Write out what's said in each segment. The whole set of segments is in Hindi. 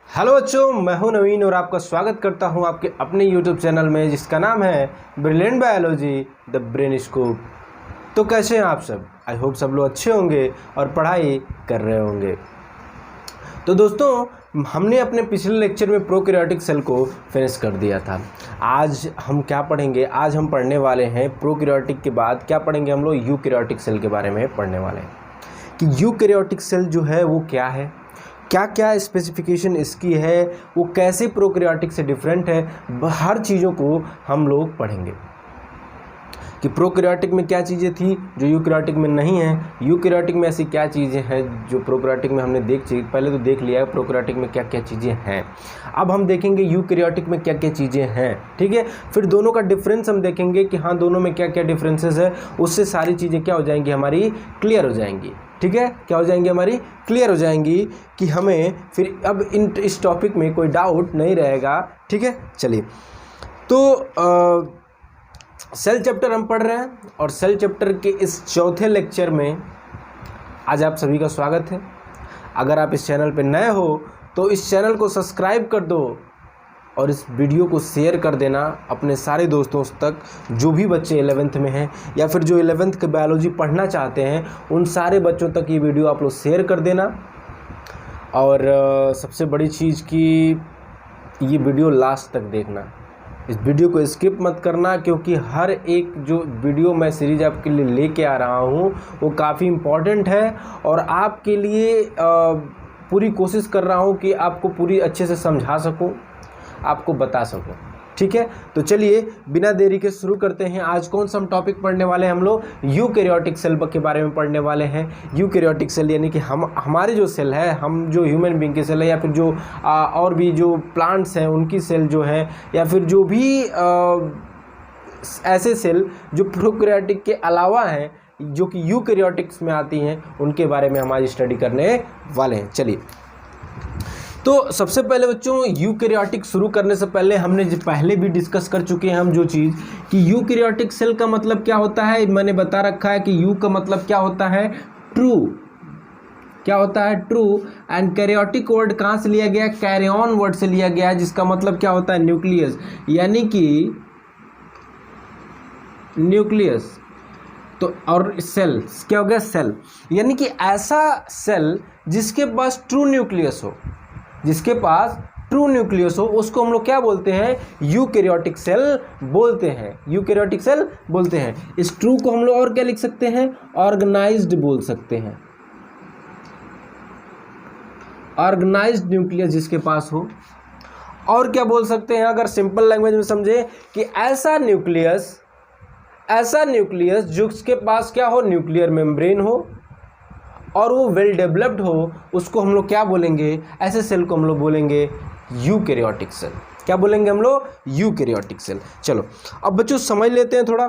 हेलो बच्चों, मैं हूं नवीन और आपका स्वागत करता हूं आपके अपने यूट्यूब चैनल में जिसका नाम है brilliant biology the brain scoop. तो कैसे हैं आप सब? आई होप सब लोग अच्छे होंगे और पढ़ाई कर रहे होंगे। तो दोस्तों, हमने अपने पिछले लेक्चर में प्रोकैरियोटिक सेल को फिनिश कर दिया था। आज हम क्या पढ़ेंगे? आज हम पढ़ने वाले हैं प्रोकैरियोटिक के बाद क्या पढ़ेंगे? हम लोग यूकैरियोटिक सेल के बारे में पढ़ने वाले हैं कि यूकैरियोटिक सेल जो है वो क्या है, क्या क्या स्पेसिफिकेशन इसकी है, वो कैसे प्रोकैरियोटिक से डिफरेंट है। हर चीज़ों को हम लोग पढ़ेंगे कि प्रोकैरियोटिक में क्या चीज़ें थी जो यूकैरियोटिक में नहीं है, यूकैरियोटिक में ऐसी क्या चीज़ें हैं जो प्रोकैरियोटिक में हमने पहले तो देख लिया है प्रोकैरियोटिक में क्या क्या चीज़ें हैं। अब हम देखेंगे यूकैरियोटिक में क्या क्या चीज़ें हैं, ठीक है। फिर दोनों का डिफरेंस हम देखेंगे कि हाँ दोनों में क्या क्या डिफरेंसेस है, उससे सारी चीज़ें क्या हो जाएंगी, हमारी क्लियर हो जाएंगी। ठीक है, क्या हो जाएंगी, हमारी क्लियर हो जाएंगी कि हमें फिर अब इस टॉपिक में कोई डाउट नहीं रहेगा। ठीक है, चलिए। तो सेल चैप्टर हम पढ़ रहे हैं और सेल चैप्टर के इस चौथे लेक्चर में आज आप सभी का स्वागत है। अगर आप इस चैनल पर नए हो तो इस चैनल को सब्सक्राइब कर दो और इस वीडियो को शेयर कर देना अपने सारे दोस्तों तक, जो भी बच्चे 11th में हैं या फिर जो 11th के बायोलॉजी पढ़ना चाहते हैं उन सारे बच्चों तक ये वीडियो आप लोग शेयर कर देना। और सबसे बड़ी चीज़ कि ये वीडियो लास्ट तक देखना, इस वीडियो को स्किप मत करना, क्योंकि हर एक जो वीडियो मैं सीरीज आपके लिए लेके आ रहा हूँ वो काफ़ी इम्पॉर्टेंट है और आपके लिए पूरी कोशिश कर रहा हूँ कि आपको पूरी अच्छे से समझा सकूँ, आपको बता सकूं। ठीक है, तो चलिए बिना देरी के शुरू करते हैं। आज कौन सा हम टॉपिक पढ़ने वाले हैं? हम लोग यूकैरियोटिक सेल के बारे में पढ़ने वाले हैं। यूकैरियोटिक सेल यानी कि हमारे जो सेल है, हम जो ह्यूमन बीइंग के सेल है या फिर जो और भी जो प्लांट्स हैं उनकी सेल जो है, या फिर जो भी ऐसे सेल जो प्रोकैरियोटिक के अलावा हैं जो कि यूकैरियोटिक्स में आती हैं, उनके बारे में हम आज स्टडी करने वाले हैं। चलिए, तो सबसे पहले बच्चों यूकैरियोटिक शुरू करने से पहले हमने पहले भी डिस्कस कर चुके हैं हम जो चीज़ कि यूकैरियोटिक सेल का मतलब क्या होता है। मैंने बता रखा है कि यू का मतलब क्या होता है, ट्रू। क्या होता है, ट्रू। एंड कैरियोटिक वर्ड कहाँ से लिया गया, कैरियन वर्ड से लिया गया है, जिसका मतलब क्या होता है, न्यूक्लियस। यानी कि न्यूक्लियस तो और सेल क्या हो गया, सेल। यानी कि ऐसा सेल जिसके पास ट्रू न्यूक्लियस हो, जिसके पास ट्रू न्यूक्लियस हो, उसको हम लोग क्या बोलते हैं, यूकैरियोटिक सेल बोलते हैं। यूकैरियोटिक सेल बोलते हैं। इस ट्रू को हम लोग और क्या लिख सकते हैं, ऑर्गेनाइज्ड बोल सकते हैं। ऑर्गेनाइज्ड न्यूक्लियस जिसके पास हो। और क्या बोल सकते हैं अगर सिंपल लैंग्वेज में समझे, कि ऐसा न्यूक्लियस जिसके पास क्या हो, न्यूक्लियर मेम्ब्रेन हो और वो वेल डेवलप्ड हो, उसको हम लोग क्या बोलेंगे, ऐसे सेल को हम लोग बोलेंगे यूकैरियोटिक सेल। क्या बोलेंगे हम लोग, यूकैरियोटिक सेल। चलो अब बच्चों समझ लेते हैं थोड़ा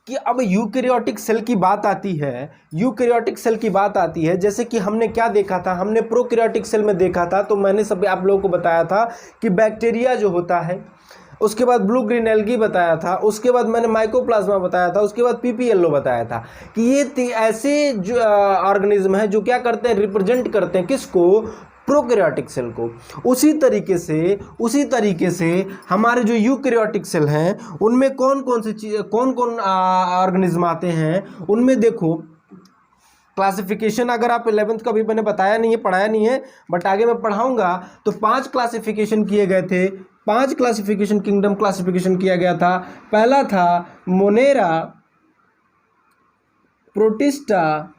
कि अब यूकैरियोटिक सेल की बात आती है। यूकैरियोटिक सेल की बात आती है, जैसे कि हमने क्या देखा था, हमने प्रोकैरियोटिक सेल में देखा था, तो मैंने सब आप लोगों को बताया था कि बैक्टीरिया जो होता है, उसके बाद ब्लू ग्रीन एल्गी बताया था, उसके बाद मैंने माइकोप्लाज्मा बताया था, उसके बाद पीपीएलओ बताया था कि ये ऐसे जो ऑर्गेनिज्म है जो क्या करते हैं, रिप्रेजेंट करते हैं किसको, प्रोकैरियोटिक सेल को। उसी तरीके से हमारे जो यूकैरियोटिक सेल हैं उनमें कौन कौन ऑर्गेनिज्म आते हैं, उनमें देखो क्लासिफिकेशन। अगर आप 11th का भी मैंने बताया नहीं है, पढ़ाया नहीं है, बट आगे मैं पढ़ाऊंगा। तो 5 क्लासिफिकेशन किए गए थे, 5 क्लासिफिकेशन, किंगडम क्लासिफिकेशन किया गया था। पहला था मोनेरा, प्रोटिस्टा,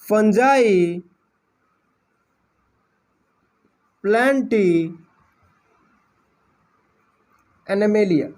फंजाई, प्लांटी, एनेमेलिया।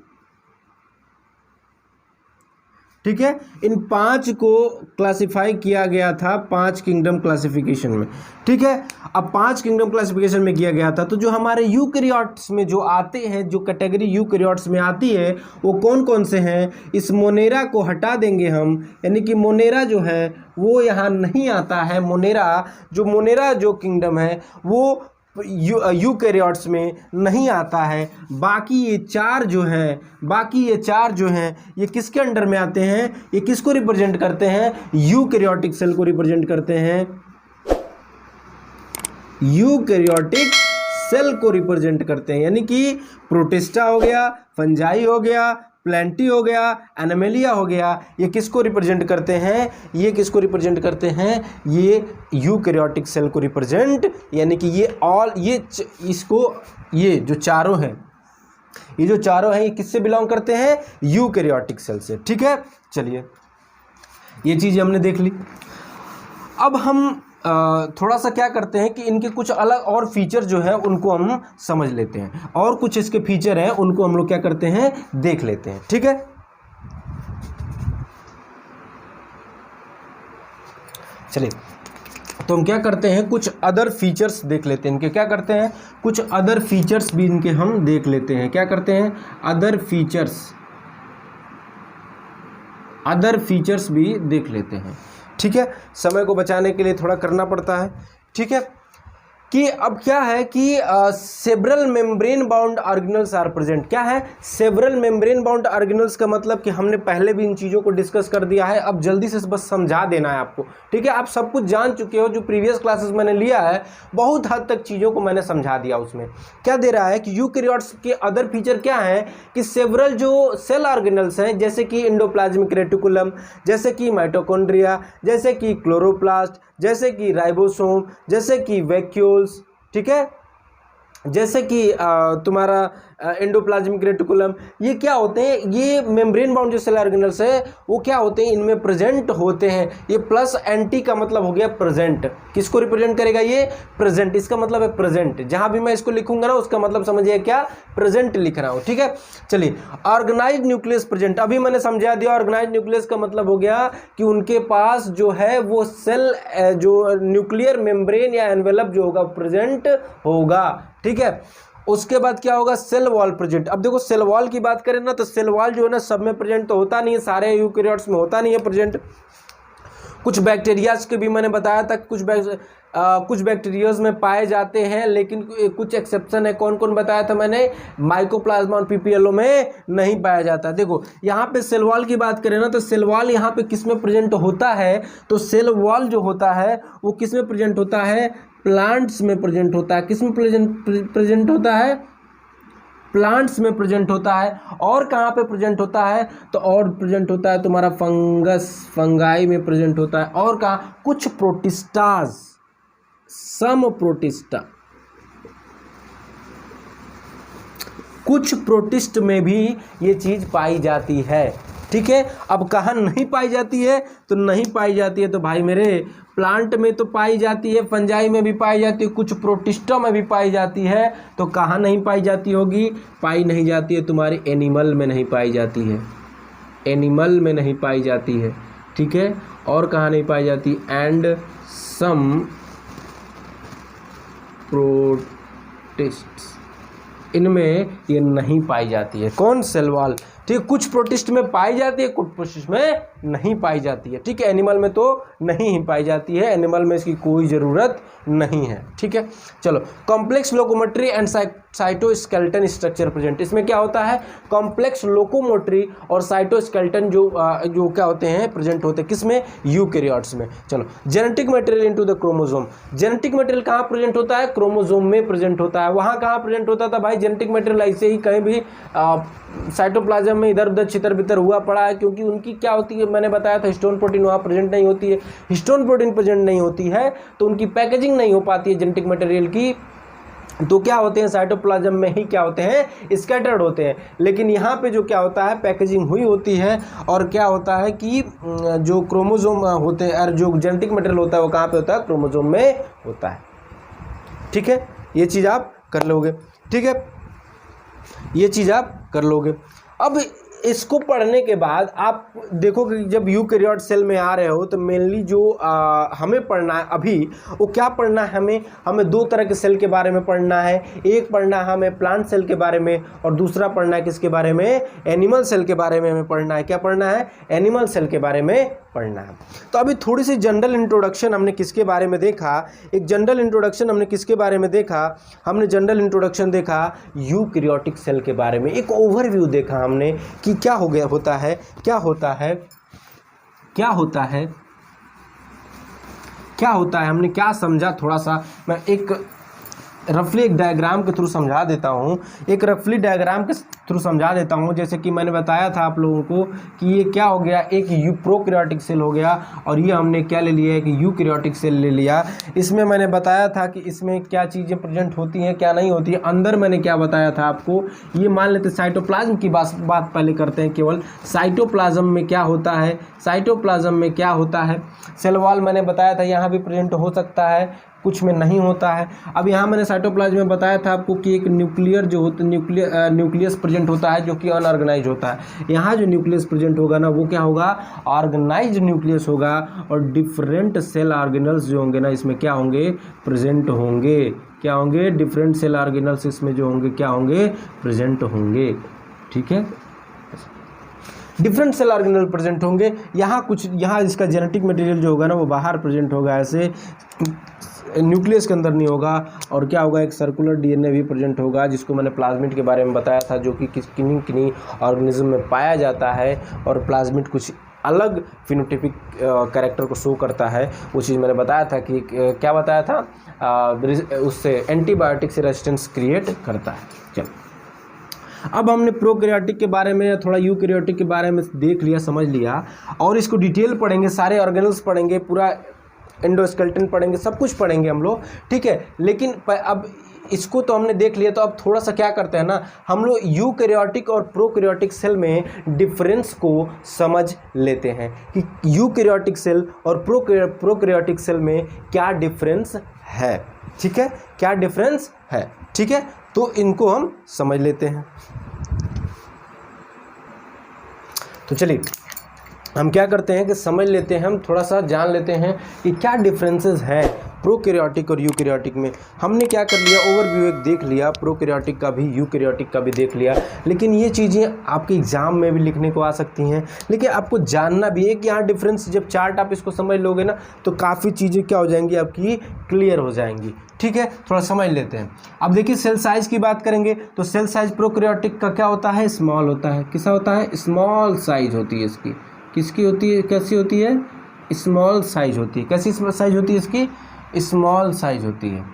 ठीक है, इन 5 को क्लासिफाई किया गया था 5 किंगडम क्लासिफिकेशन में। ठीक है, अब 5 किंगडम क्लासिफिकेशन में किया गया था। तो जो हमारे यूकैरियोट्स में जो आते हैं, जो कैटेगरी यूकैरियोट्स में आती है, वो कौन कौन से हैं, इस मोनेरा को हटा देंगे हम, यानी कि मोनेरा जो है वो यहाँ नहीं आता है। मोनेरा जो किंगडम है वो यूकैरियोट्स में नहीं आता है। बाकी ये चार जो हैं ये किसके अंडर में आते हैं, ये किसको रिप्रेजेंट करते हैं, यूकैरियोटिक सेल को रिप्रेजेंट करते हैं, यूकैरियोटिक सेल को रिप्रेजेंट करते हैं। यानी कि प्रोटिस्टा हो गया, फंजाई हो गया, प्लेंटी हो गया, एनिमेलिया हो गया, ये किसको रिप्रेजेंट करते हैं, ये किसको रिप्रेजेंट करते हैं, ये यूकैरियोटिक सेल को रिप्रेजेंट, यानी कि ये जो चारों हैं ये किससे बिलोंग करते हैं, यूकैरियोटिक सेल से। ठीक है, चलिए ये चीज़ हमने देख ली। अब हम थोड़ा सा क्या करते हैं कि इनके कुछ अलग और फीचर जो है उनको हम समझ लेते हैं, और कुछ इसके फीचर हैं उनको हम लोग क्या करते हैं, देख लेते हैं। ठीक है, चलिए तो हम क्या करते हैं, कुछ अदर फीचर्स देख लेते हैं इनके। क्या करते हैं, कुछ अदर फीचर्स भी इनके हम देख लेते हैं। क्या करते हैं, अदर फीचर्स भी देख लेते हैं। ठीक है, समय को बचाने के लिए थोड़ा करना पड़ता है। ठीक है, कि अब क्या है कि several membrane bound organelles are present. क्या है, सेवरल मेम्ब्रेन बाउंड ऑर्गेनल्स का मतलब कि हमने पहले भी इन चीज़ों को डिस्कस कर दिया है, अब जल्दी से बस समझा देना है आपको। ठीक है, आप सब कुछ जान चुके हो, जो प्रीवियस क्लासेस मैंने लिया है बहुत हद तक चीज़ों को मैंने समझा दिया। उसमें क्या दे रहा है कि यूकैरियोट्स के अदर फीचर क्या है कि सेवरल जो सेल ऑर्गेनल्स हैं, जैसे कि एंडोप्लाज्मिक रेटिकुलम, जैसे कि माइटोकॉन्ड्रिया, जैसे कि क्लोरोप्लास्ट, जैसे कि राइबोसोम, जैसे कि वैक्यूल्स, ठीक है, जैसे कि तुम्हारा एंडोप्लाज्मिक रेटिकुलम, ये क्या होते हैं, ये मेम्ब्रेन बाउंड जो सेल ऑर्गेनल्स है वो क्या होते हैं, इनमें प्रेजेंट होते हैं। ये प्लस एंटी का मतलब हो गया प्रेजेंट, किसको रिप्रेजेंट करेगा, ये प्रेजेंट, इसका मतलब है प्रेजेंट। जहां भी मैं इसको लिखूंगा ना उसका मतलब समझिए क्या, प्रेजेंट लिख रहा हूं। ठीक है, चलिए ऑर्गेनाइज्ड न्यूक्लियस प्रेजेंट, अभी मैंने समझा दिया। ऑर्गेनाइज्ड न्यूक्लियस का मतलब हो गया कि उनके पास जो है वो सेल जो न्यूक्लियर मेम्ब्रेन या एनवेलप जो होगा प्रेजेंट होगा। ठीक है, उसके बाद क्या होगा, सेल वॉल प्रेजेंट। अब देखो सेल वॉल की बात करें ना तो सेल वॉल जो है ना सब में प्रेजेंट तो होता नहीं है, सारे यूकैरियोट्स में होता नहीं है प्रेजेंट। कुछ बैक्टीरियाज के भी मैंने बताया था, कुछ बैक्टीरियाज में पाए जाते हैं, लेकिन कुछ एक्सेप्शन है। कौन कौन बताया था मैंने, माइकोप्लाज्मा और पीपीएलओ में नहीं पाया जाता। देखो यहाँ पे सेल वॉल की बात करें ना तो सेल वॉल यहाँ पे किस में प्रेजेंट होता है, तो सेल वॉल जो होता है वो किस में प्रेजेंट होता है, प्लांट्स में प्रेजेंट होता है। किस में प्रेजेंट होता है, प्लांट्स में प्रेजेंट होता है। और कहाँ पे प्रेजेंट होता है, तो और प्रेजेंट होता है तुम्हारा फंगाई में प्रेजेंट होता है। और कहाँ, कुछ प्रोटिस्टाज, सम प्रोटिस्टा, कुछ प्रोटिस्ट में भी ये चीज पाई जाती है। ठीक है, अब कहाँ नहीं पाई जाती है, तो नहीं पाई जाती है तो भाई मेरे प्लांट में तो पाई जाती है, फंजाई में भी पाई जाती है, कुछ प्रोटिस्टा में भी पाई जाती है। तो कहाँ नहीं पाई जाती होगी, पाई नहीं जाती है तुम्हारे एनिमल में नहीं पाई जाती है, एनिमल में नहीं पाई जाती है। ठीक है, और कहाँ नहीं पाई जाती, एंड सम प्रोटिस्ट्स, इनमें ये नहीं पाई जाती है। कौन, सेल वॉल। ठीक है, कुछ प्रोटिस्ट में पाई जाती है, कुछ प्रोटिस्ट में नहीं पाई जाती है। ठीक है, एनिमल में तो नहीं ही पाई जाती है, एनिमल में इसकी कोई ज़रूरत नहीं है। ठीक है, चलो complex locomotory and cytoskeleton structure present. इसमें क्या होता है, कॉम्प्लेक्स लोकोमोटरी और साइटोस्केलेटन जो क्या होते हैं, प्रेजेंट होते हैं किसमें, यूकैरियोट्स में। चलो genetic material into the chromosome, genetic material कहाँ प्रेजेंट होता है, क्रोमोसोम में प्रेजेंट होता है। वहाँ कहाँ प्रेजेंट होता था भाई, जेनेटिक मटेरियल ऐसे ही कहीं भी साइटोप्लाज्म में इधर उधर छितर बितर हुआ पड़ा है, क्योंकि उनकी क्या होती है, मैंने बताया था हिस्टोन प्रोटीन वहाँ प्रेजेंट नहीं होती है। हिस्टोन प्रोटीन प्रेजेंट नहीं होती है तो उनकी पैकेजिंग नहीं हो पाती है जेनेटिक मटेरियल की, तो क्या होते हैं साइटोप्लाज्म में ही क्या होते हैं, स्कैटर्ड होते हैं। लेकिन यहाँ पे जो क्या होता है, पैकेजिंग हुई होती है। और क्या होता है कि जो क्रोमोसोम होते हैं और जो जेनेटिक मटेरियल होता है वो कहाँ पे होता है, क्रोमोसोम में होता है। ठीक है, ये चीज़ आप कर लोगे। ठीक है, ये चीज़ आप कर लोगे। अब इसको पढ़ने के बाद आप देखो कि जब यूकैरियोट सेल में आ रहे हो तो मेनली जो हमें पढ़ना है अभी, वो क्या पढ़ना है, हमें दो तरह के सेल के बारे में पढ़ना है। एक पढ़ना है हमें प्लांट सेल के बारे में, और दूसरा पढ़ना है किसके बारे में, एनिमल सेल के बारे में हमें पढ़ना है। क्या पढ़ना है, एनिमल सेल के बारे में पढ़ना है। तो अभी थोड़ी सी जनरल इंट्रोडक्शन हमने किसके बारे में देखा, एक जनरल इंट्रोडक्शन हमने किसके बारे में देखा, हमने जनरल इंट्रोडक्शन देखा यूकैरियोटिक सेल के बारे में। एक ओवरव्यू देखा हमने कि क्या हो गया होता है, क्या होता है, क्या होता है, क्या होता है, हमने क्या समझा। थोड़ा सा मैं एक रफली एक डायग्राम के थ्रू समझा देता हूँ, एक रफली डायग्राम के थ्रू समझा देता हूँ। जैसे कि मैंने बताया था आप लोगों को कि ये क्या हो गया, एक प्रोकैरियोटिक सेल हो गया, और ये हमने क्या ले लिया है कि यूकैरियोटिक सेल ले लिया। इसमें मैंने बताया था कि इसमें क्या चीज़ें प्रेजेंट होती हैं, क्या नहीं होती है। अंदर मैंने क्या बताया था आपको, ये मान लेते साइटोप्लाज्म की बात पहले करते हैं। केवल साइटोप्लाज्म में क्या होता है, साइटोप्लाज्म में क्या होता है। सेल वॉल मैंने बताया था यहाँ भी प्रेजेंट हो सकता है, कुछ में नहीं होता है। अब यहाँ मैंने साइटोप्लाज्म में बताया था आपको कि एक न्यूक्लियर जो होता है, न्यूक्लियस प्रेजेंट होता है जो कि अनऑर्गेनाइज होता है। यहाँ जो न्यूक्लियस प्रेजेंट होगा ना, वो क्या होगा, ऑर्गेनाइज न्यूक्लियस होगा। और डिफरेंट सेल ऑर्गेनल्स जो होंगे ना, इसमें क्या होंगे, प्रेजेंट होंगे। क्या होंगे, डिफरेंट सेल ऑर्गेनल्स इसमें जो होंगे क्या होंगे, प्रेजेंट होंगे। ठीक है, डिफरेंट सेल ऑर्गेनल प्रेजेंट होंगे। यहाँ कुछ, यहाँ इसका जेनेटिक मटेरियल जो होगा ना, वो बाहर प्रेजेंट होगा, ऐसे न्यूक्लियस के अंदर नहीं होगा। और क्या होगा, एक सर्कुलर डीएनए भी प्रेजेंट होगा, जिसको मैंने प्लाज्मिड के बारे में बताया था, जो कि किन्हीं किन्हीं ऑर्गेनिज्म में पाया जाता है। और प्लाज्मिड कुछ अलग फिनोटाइपिक कैरेक्टर को शो करता है। वो चीज़ मैंने बताया था कि क्या बताया था, उससे एंटीबायोटिक से रेजिस्टेंस क्रिएट करता है। चलो, अब हमने प्रोकैरियोटिक के बारे में, थोड़ा यूकैरियोटिक के बारे में देख लिया, समझ लिया, और इसको डिटेल पढ़ेंगे, सारे ऑर्गेनल्स पढ़ेंगे, पूरा एंडोस्केलेटन पढ़ेंगे, सब कुछ पढ़ेंगे हम लोग। ठीक है, लेकिन अब इसको तो हमने देख लिया, तो अब थोड़ा सा क्या करते हैं ना, हम लोग यूकैरियोटिक और प्रोकैरियोटिक सेल में डिफरेंस को समझ लेते हैं कि यूकैरियोटिक सेल और प्रोकैरियोटिक सेल में क्या डिफरेंस है। ठीक है, क्या डिफरेंस है। ठीक है, तो इनको हम समझ लेते हैं। तो चलिए हम क्या करते हैं कि समझ लेते हैं, हम थोड़ा सा जान लेते हैं कि क्या डिफरेंसेस हैं प्रोकैरियोटिक और यूकैरियोटिक में। हमने क्या कर लिया, ओवरव्यू एक देख लिया, प्रोकैरियोटिक का भी यूकैरियोटिक का भी देख लिया। लेकिन ये चीज़ें आपके एग्जाम में भी लिखने को आ सकती हैं, लेकिन आपको जानना भी है कि यहाँ डिफरेंस, जब चार्ट आप इसको समझ लोगे ना, तो काफ़ी चीज़ें क्या हो जाएंगी, आपकी क्लियर हो जाएंगी। ठीक है, थोड़ा समझ लेते हैं। अब देखिए, सेल साइज की बात करेंगे तो सेल साइज प्रोकैरियोटिक का क्या होता है, स्मॉल होता है। किसा होता है, स्मॉल साइज होती है इसकी। किसकी होती है, कैसी होती है, स्मॉल साइज होती है। कैसी साइज होती है इसकी, स्मॉल साइज होती है।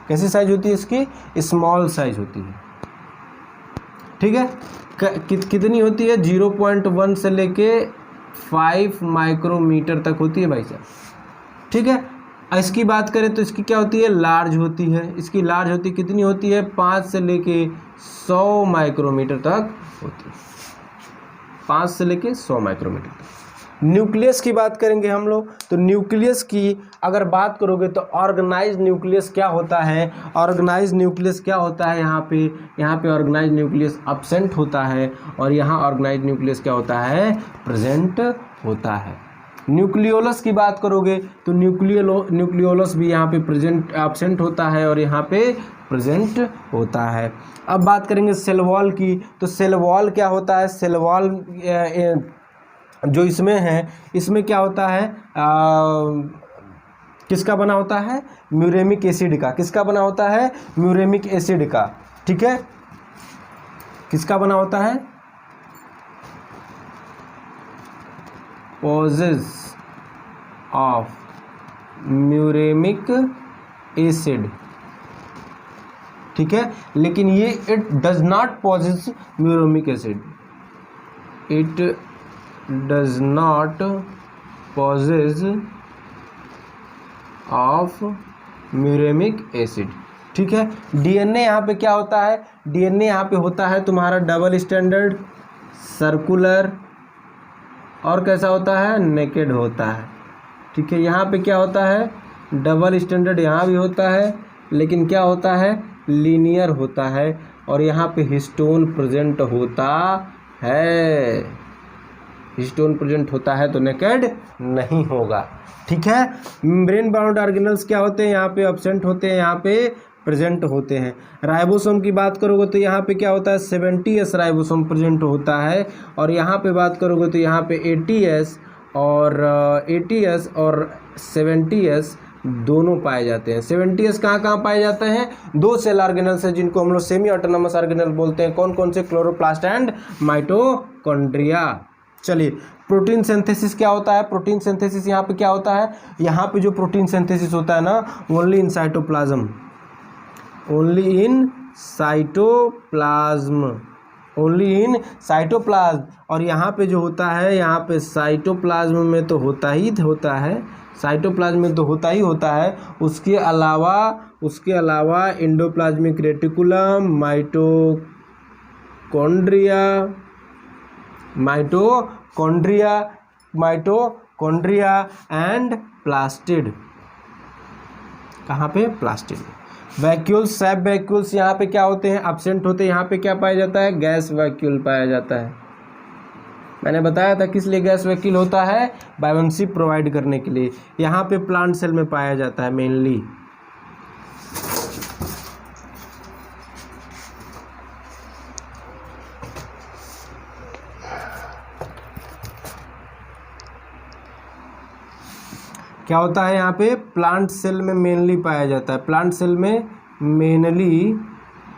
कैसी साइज होती है इसकी, स्मॉल साइज होती है। ठीक है, कितनी होती है, 0.1 से लेके 5 माइक्रोमीटर तक होती है भाई साहब। ठीक है, इसकी बात करें तो इसकी क्या होती है, लार्ज होती है। इसकी लार्ज होती है, कितनी होती है, 5 से लेके 100 माइक्रोमीटर तक होती है। 5 से लेके 100 माइक्रोमीटर तक। न्यूक्लियस की बात करेंगे हम लोग, तो न्यूक्लियस की अगर बात करोगे तो ऑर्गेनाइज न्यूक्लियस क्या होता है, ऑर्गेनाइज न्यूक्लियस क्या होता है, यहाँ पे ऑर्गेनाइज न्यूक्लियस अब्सेंट होता है, और यहाँ ऑर्गेनाइज न्यूक्लियस क्या होता है, प्रेजेंट होता है। न्यूक्लियोलस की बात करोगे तो न्यूक्लियोलस भी यहाँ पे प्रेजेंट अब्सेंट होता है, और यहाँ पे प्रेजेंट होता है। अब बात करेंगे सेल वॉल की, तो सेल वॉल क्या होता है, सेल वॉल जो इसमें है, इसमें क्या होता है, किसका बना होता है, म्यूरेमिक एसिड का। किसका बना होता है, म्यूरेमिक एसिड का। ठीक है, किसका बना होता है, पॉजेस ऑफ म्यूरेमिक एसिड। ठीक है, लेकिन ये it does not possess muramic acid, it does not possess of muramic acid. ठीक है, डीएनए यहाँ पे क्या होता है, डीएनए यहाँ पे होता है तुम्हारा डबल स्टैंडर्ड, सर्कुलर, और कैसा होता है, नेकेड होता है। ठीक है, यहाँ पे क्या होता है, डबल स्टैंडर्ड यहाँ भी होता है, लेकिन क्या होता है, लीनियर होता है। और यहाँ पे हिस्टोन प्रेजेंट होता है, हिस्टोन प्रेजेंट होता है तो नेकेड नहीं होगा। ठीक है, मेम्ब्रेन बाउंड ऑर्गेनल्स क्या होते हैं, यहाँ पे एब्सेंट होते हैं, यहाँ पे प्रेजेंट होते हैं। राइबोसोम की बात करोगे तो यहाँ पे क्या होता है 70S राइबोसोम प्रेजेंट होता है, और यहाँ पे बात करोगे तो यहाँ पे 80S और 70S दोनों पाए जाते हैं। 70S कहाँ कहाँ पाए जाते हैं, 2 सेल ऑर्गेनल्स हैं जिनको हम लोग सेमी ऑटोनोमस ऑर्गेनल बोलते हैं। कौन कौन से, क्लोरोप्लास्ट एंड माइटोकॉन्ड्रिया। चलिए, प्रोटीन सिंथेसिस क्या होता है, प्रोटीन सिंथेसिस यहाँ पे क्या होता है, यहाँ पे जो प्रोटीन सिंथेसिस होता है ना, only in cytoplasm, only in cytoplasm, only in cytoplasm. और यहाँ पे जो होता है, यहाँ पे साइटोप्लाज्म में तो होता ही होता है, साइटोप्लाज्म में तो होता ही होता है। उसके अलावा endoplasmic reticulum, mitochondria and plastid. कहाँ पे, प्लास्टिड। वैक्यूल्स, सब वैक्यूल्स यहाँ पे क्या होते हैं, एब्सेंट होते हैं। यहाँ पे क्या पाया जाता है, गैस वैक्यूल पाया जाता है। मैंने बताया था किस लिए गैस वैक्यूल होता है, बायोन्सी प्रोवाइड करने के लिए। यहाँ पे प्लांट सेल में पाया जाता है मेनली। क्या होता है, यहाँ पे प्लांट सेल में मेनली पाया जाता है, प्लांट सेल में मेनली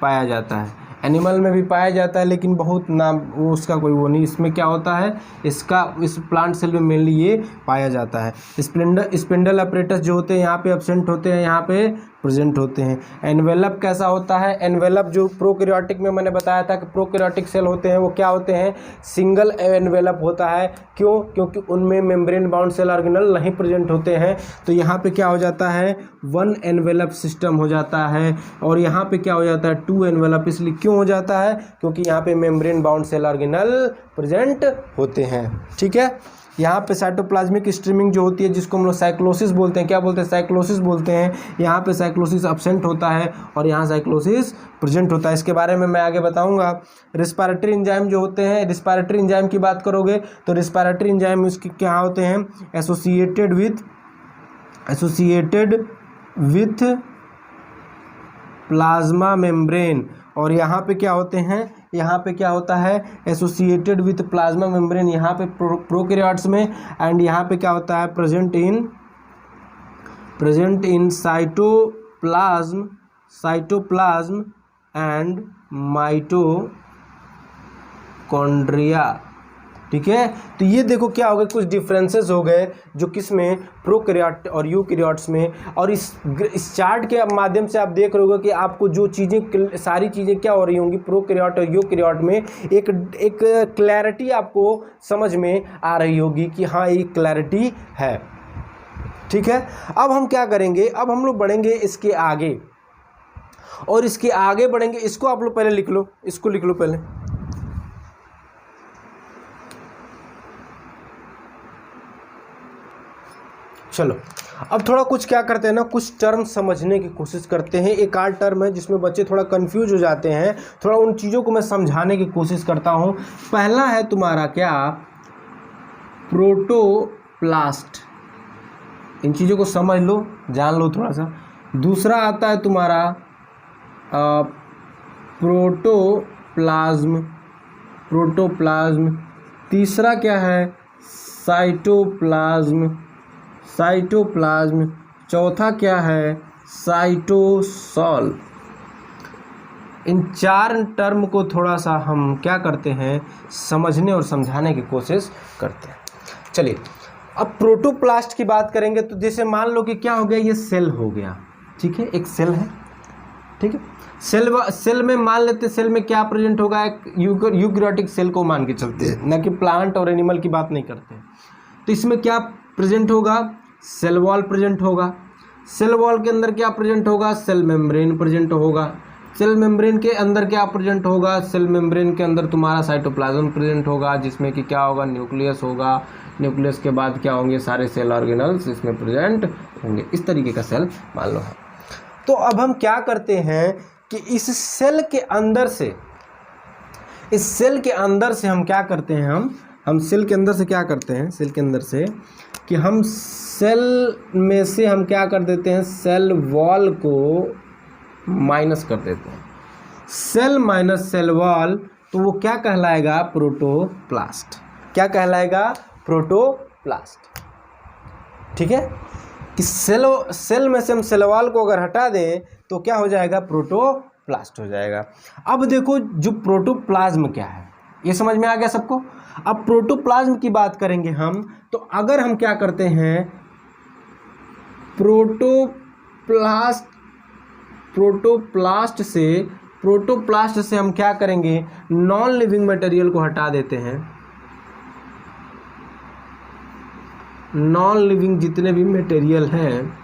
पाया जाता है। एनिमल में भी पाया जाता है लेकिन बहुत नाम उसका कोई वो नहीं। इसमें क्या होता है, इस प्लांट सेल में मेनली ये पाया जाता है। स्पिंडल अपरेटस जो होते हैं यहाँ पे एब्सेंट होते हैं, यहाँ पे प्रेजेंट होते हैं। एनवेलप कैसा होता है, एनवेलप जो प्रोकैरियोटिक में मैंने बताया था कि प्रोकैरियोटिक सेल होते हैं वो क्या होते हैं, सिंगल एनवेलप होता है। क्यों, क्योंकि उनमें मेम्ब्रेन बाउंड सेल ऑर्गेनल नहीं प्रेजेंट होते हैं। तो यहाँ पे क्या हो जाता है, 1 एनवेलप सिस्टम हो जाता है, और यहाँ पे क्या हो जाता है 2 एनवेलप। इसलिए क्यों हो जाता है, क्योंकि यहाँ पे membrane bound cell organelle present होते हैं। ठीक है, यहाँ पे साइटोप्लाज्मिक स्ट्रीमिंग जो होती है जिसको हम लोग साइक्लोसिस बोलते हैं, क्या बोलते हैं, साइक्लोसिस बोलते हैं। यहाँ पे साइक्लोसिस एब्सेंट होता है और यहाँ साइक्लोसिस प्रेजेंट होता है। इसके बारे में मैं आगे बताऊंगा। रिस्पायरेटरी एंजाइम जो होते हैं, रिस्पायरेटरी एंजाइम की बात करोगे तो रिस्पायरेटरी एंजाइम उसके क्या होते हैं, एसोसिएटेड विथ प्लाज्मा मेम्ब्रेन। और यहाँ पे क्या होते हैं, यहाँ पे क्या होता है, एसोसिएटेड विथ प्लाज्मा मेम्ब्रेन यहाँ पे प्रोकैरियोट्स में। एंड यहाँ पे क्या होता है, present in cytoplasm and mitochondria. ठीक है, तो ये देखो क्या हो गए, कुछ डिफरेंसेस हो गए जो किसमें, प्रोकैरियोट और यूकैरियोट्स में। और इस चार्ट के माध्यम से आप देख रहे होगे कि आपको जो चीज़ें, सारी चीज़ें क्या हो रही होंगी प्रोकैरियोट और यूकैरियोट में, एक क्लैरिटी आपको समझ में आ रही होगी कि हाँ ये क्लैरिटी है। ठीक है, अब हम क्या करेंगे, अब हम लोग बढ़ेंगे इसके आगे, और इसके आगे बढ़ेंगे। इसको आप लोग पहले लिख लो, इसको लिख लो पहले। चलो, अब थोड़ा कुछ क्या करते हैं ना, कुछ टर्म समझने की कोशिश करते हैं। एक आध टर्म है जिसमें बच्चे थोड़ा कंफ्यूज हो जाते हैं, थोड़ा उन चीज़ों को मैं समझाने की कोशिश करता हूँ। पहला है तुम्हारा क्या, प्रोटोप्लास्ट। इन चीज़ों को समझ लो, जान लो थोड़ा सा। दूसरा आता है तुम्हारा प्रोटोप्लाज्म। तीसरा क्या है, साइटोप्लाज्म। चौथा क्या है, साइटोसॉल। इन 4 टर्म को थोड़ा सा हम क्या करते हैं, समझने और समझाने की कोशिश करते हैं। चलिए, अब प्रोटोप्लास्ट की बात करेंगे तो जैसे मान लो कि क्या हो गया, ये सेल हो गया। ठीक है, एक सेल है। ठीक है, सेल में मान लेते, सेल में क्या प्रेजेंट होगा, एक यूकैरियोटिक सेल को मान के चलते हैं, न कि प्लांट और एनिमल की बात नहीं करते हैं। तो इसमें क्या प्रेजेंट होगा, सेल वॉल प्रेजेंट होगा। सेल वॉल के अंदर क्या प्रेजेंट होगा, सेल मेम्ब्रेन प्रेजेंट होगा। सेल मेम्ब्रेन के अंदर क्या प्रेजेंट होगा, सेल मेम्ब्रेन के अंदर तुम्हारा साइटोप्लाज्म प्रेजेंट होगा, जिसमें कि क्या होगा, न्यूक्लियस होगा। न्यूक्लियस के बाद क्या होंगे, सारे सेल ऑर्गेनल्स इसमें प्रेजेंट होंगे। इस तरीके का सेल मान लो है। तो अब हम क्या करते हैं कि इस सेल के अंदर से, इस सेल के अंदर से हम क्या करते हैं, हम सेल के अंदर से क्या करते हैं, सेल के अंदर से कि हम सेल में से हम क्या कर देते हैं, सेल वॉल को माइनस कर देते हैं। सेल माइनस सेल वॉल, तो वो क्या कहलाएगा, प्रोटोप्लास्ट। क्या कहलाएगा, प्रोटोप्लास्ट। ठीक है, कि सेल में से हम सेल वॉल को अगर हटा दें तो क्या हो जाएगा, प्रोटोप्लास्ट हो जाएगा। अब देखो जो प्रोटोप्लाज्म क्या है, ये समझ में आ गया सबको। अब प्रोटोप्लाज्म की बात करेंगे हम, तो अगर हम क्या करते हैं, प्रोटोप्लास्ट से हम क्या करेंगे, नॉन लिविंग मटेरियल को हटा देते हैं। नॉन लिविंग जितने भी मटेरियल हैं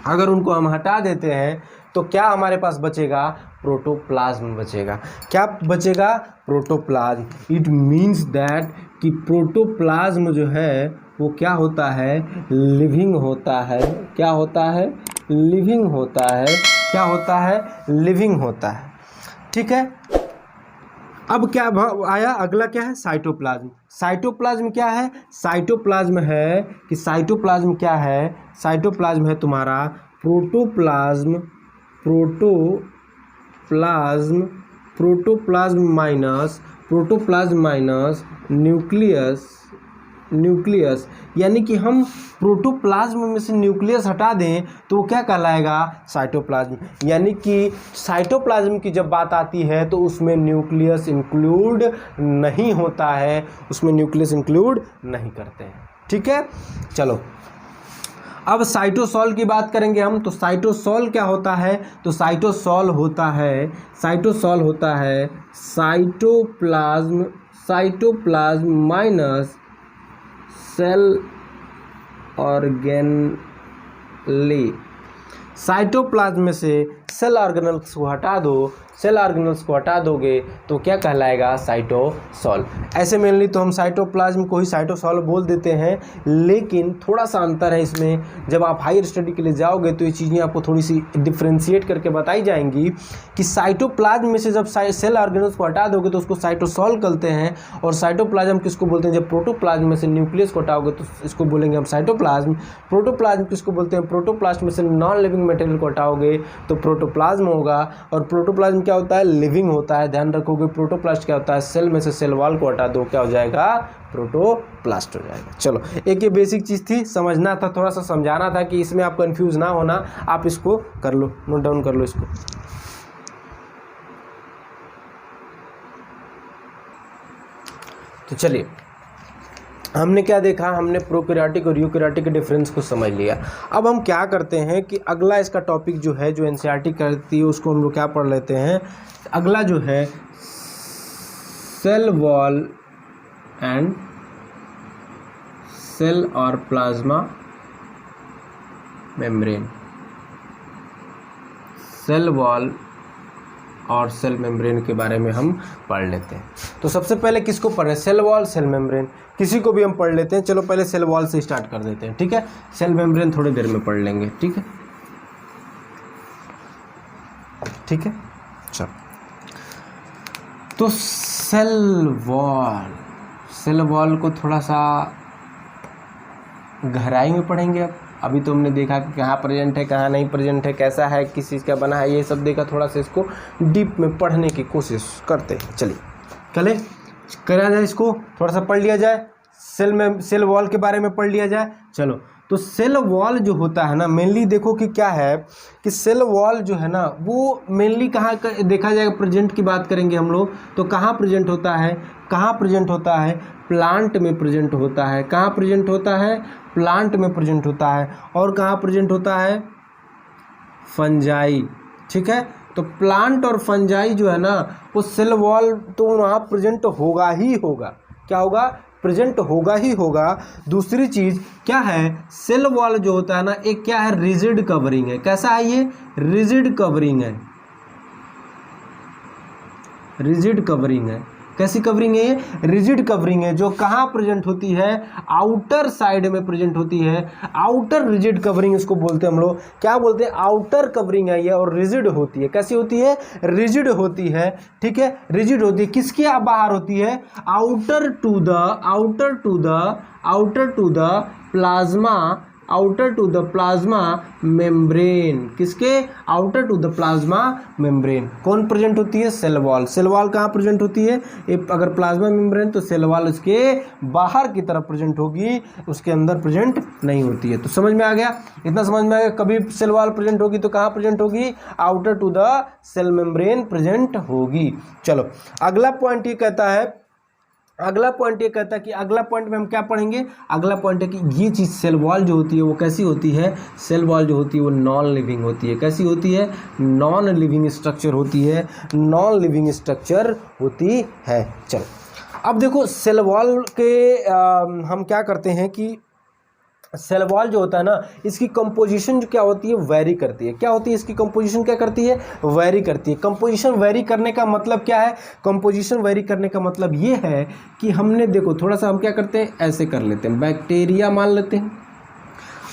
अगर उनको हम हटा देते हैं तो क्या हमारे पास बचेगा, प्रोटोप्लाज्म बचेगा। क्या बचेगा, प्रोटोप्लाज्म। इट मीन्स दैट कि प्रोटोप्लाज्म जो है वो क्या होता है, लिविंग होता है। क्या होता है, लिविंग होता है। क्या होता है, लिविंग होता है। ठीक है, अब क्या आया, अगला क्या है, साइटोप्लाज्म। साइटोप्लाज्म क्या है, साइटोप्लाज्म है कि साइटोप्लाज्म क्या है, साइटोप्लाज्म है तुम्हारा प्रोटोप्लाज्म माइनस न्यूक्लियस। यानी कि हम प्रोटोप्लाज्म में से न्यूक्लियस हटा दें तो वो क्या कहलाएगा, साइटोप्लाज्म। यानी कि साइटोप्लाज्म की जब बात आती है तो उसमें न्यूक्लियस इंक्लूड नहीं होता है, उसमें न्यूक्लियस इंक्लूड नहीं करते हैं। ठीक है, चलो अब साइटोसॉल की बात करेंगे हम। तो साइटोसॉल क्या होता है, तो साइटोसॉल होता है cytoplasm minus cell organelle. Cytoplasm में से सेल ऑर्गेनल्स को हटा दो, सेल ऑर्गेनल्स को हटा दोगे तो क्या कहलाएगा, साइटोसॉल। ऐसे मेनली तो हम साइटोप्लाज्म को ही साइटोसॉल बोल देते हैं, लेकिन थोड़ा सा अंतर है इसमें। जब आप हायर स्टडी के लिए जाओगे तो ये चीज़ें आपको थोड़ी सी डिफ्रेंशिएट करके बताई जाएंगी कि साइटोप्लाज्म में से जब सेल ऑर्गेनल्स को हटा दोगे तो उसको साइटोसॉल कहते हैं, और साइटोप्लाज्म किसको बोलते हैं, जब प्रोटोप्लाज्म में से न्यूक्लियस को हटाओगे तो इसको बोलेंगे हम साइटोप्लाज्म। प्रोटोप्लाज्म किसको बोलते हैं, प्रोटोप्लास्ट में से नॉन लिविंग मटेरियल को हटाओगे तो प्रोटोप्लाज्म होगा। और प्रोटोप्लाज्म क्या होता है, लिविंग होता है। ध्यान रखोगे, प्रोटोप्लास्ट क्या होता है, सेल में से सेल वॉल को हटा दो, क्या हो जाएगा, प्रोटोप्लास्ट हो जाएगा। चलो, एक ये बेसिक चीज़ थी, समझना था, थोड़ा सा समझाना था कि इसमें आप कंफ्यूज ना होना। आप इसको कर लो, नोट डाउन कर लो इसको। तो चलिए, हमने क्या देखा, हमने प्रोकैरियोटिक और यूकैरियोटिक के डिफरेंस को समझ लिया। अब हम क्या करते हैं कि अगला इसका टॉपिक जो है, जो एनसीईआरटी करती है, उसको हम लोग क्या पढ़ लेते हैं। अगला जो है सेल वॉल एंड सेल और प्लाज्मा मेम्ब्रेन। सेल वॉल और सेल मेम्ब्रेन के बारे में हम पढ़ लेते हैं। तो सबसे पहले किसको पढ़ रहे हैं, सेल वॉल, सेल मेम्ब्रेन, किसी को भी हम पढ़ लेते हैं। चलो पहले सेल वॉल से स्टार्ट कर देते हैं, ठीक है। सेल मेम्ब्रेन थोड़ी देर में पढ़ लेंगे, ठीक है, ठीक है। चलो, तो सेल वॉल को थोड़ा सा गहराई में पढ़ेंगे। अब अभी तो हमने देखा कि कहाँ प्रेजेंट है, कहाँ नहीं प्रेजेंट है, कैसा है, किस चीज़ का बना है, ये सब देखा। थोड़ा सा इसको डीप में पढ़ने की कोशिश करते हैं। चलिए करा जाए, इसको थोड़ा सा पढ़ लिया जाए। सेल वॉल के बारे में पढ़ लिया जाए। चलो, तो सेल वॉल जो होता है ना, मेनली देखो कि क्या है कि सेल वॉल जो है ना, वो मेनली कहाँ देखा जाएगा, प्रेजेंट की बात करेंगे हम लोग तो कहाँ प्रेजेंट होता है, कहाँ प्रेजेंट होता है, प्लांट में प्रेजेंट होता है। कहाँ प्रेजेंट होता है, प्लांट में प्रेजेंट होता है। और कहाँ प्रेजेंट होता है, फंजाई, ठीक है। तो प्लांट और फंजाई जो है ना, वो सेल वॉल तो वहाँ प्रेजेंट होगा ही होगा। क्या होगा, प्रेजेंट होगा ही होगा। दूसरी चीज़ क्या है, सेल वॉल जो होता है ना, एक क्या है, रिजिड कवरिंग है। कैसा है ये, रिजिड कवरिंग है, रिजिड कवरिंग है। कैसी कवरिंग है ये? रिजिड कवरिंग है, जो कहाँ प्रेजेंट होती है? आउटर साइड में प्रेजेंट होती है। आउटर रिजिड कवरिंग इसको बोलते हैं हम लोग, क्या बोलते हैं? आउटर कवरिंग है ये, और रिजिड होती है। कैसी होती है? रिजिड होती है, ठीक है, रिजिड होती है। किसके बाहर होती है? Outer to the plasma, outer to the plasma membrane. किसके? Outer to the plasma membrane. कौन प्रेजेंट होती है? Cell wall. सेल वॉल कहाँ प्रेजेंट होती है? अगर प्लाज्मा मेम्ब्रेन, तो सेल वॉल उसके बाहर की तरफ प्रेजेंट होगी, उसके अंदर प्रेजेंट नहीं होती है। तो समझ में आ गया? इतना समझ में आ गया? कभी सेल वॉल प्रेजेंट होगी तो कहाँ प्रेजेंट होगी? Outer to the cell membrane present होगी। चलो अगला पॉइंट ये कहता है, अगला पॉइंट कि अगला पॉइंट में हम क्या पढ़ेंगे? अगला पॉइंट है कि ये चीज़ सेल वॉल जो होती है वो कैसी होती है? सेल वॉल जो होती है वो नॉन लिविंग होती है। कैसी होती है? नॉन लिविंग स्ट्रक्चर होती है, नॉन लिविंग स्ट्रक्चर होती है। चलो अब देखो सेल वॉल के हम क्या करते हैं कि सेल वॉल जो होता है ना, इसकी कंपोजिशन जो क्या होती है? वेरी करती है। क्या होती है इसकी कंपोजिशन? क्या करती है? वेरी करती है। कंपोजिशन वेरी करने का मतलब क्या है? कंपोजिशन वेरी करने का मतलब ये है कि हमने देखो थोड़ा सा हम क्या करते हैं, ऐसे कर लेते हैं, बैक्टीरिया मान लेते हैं,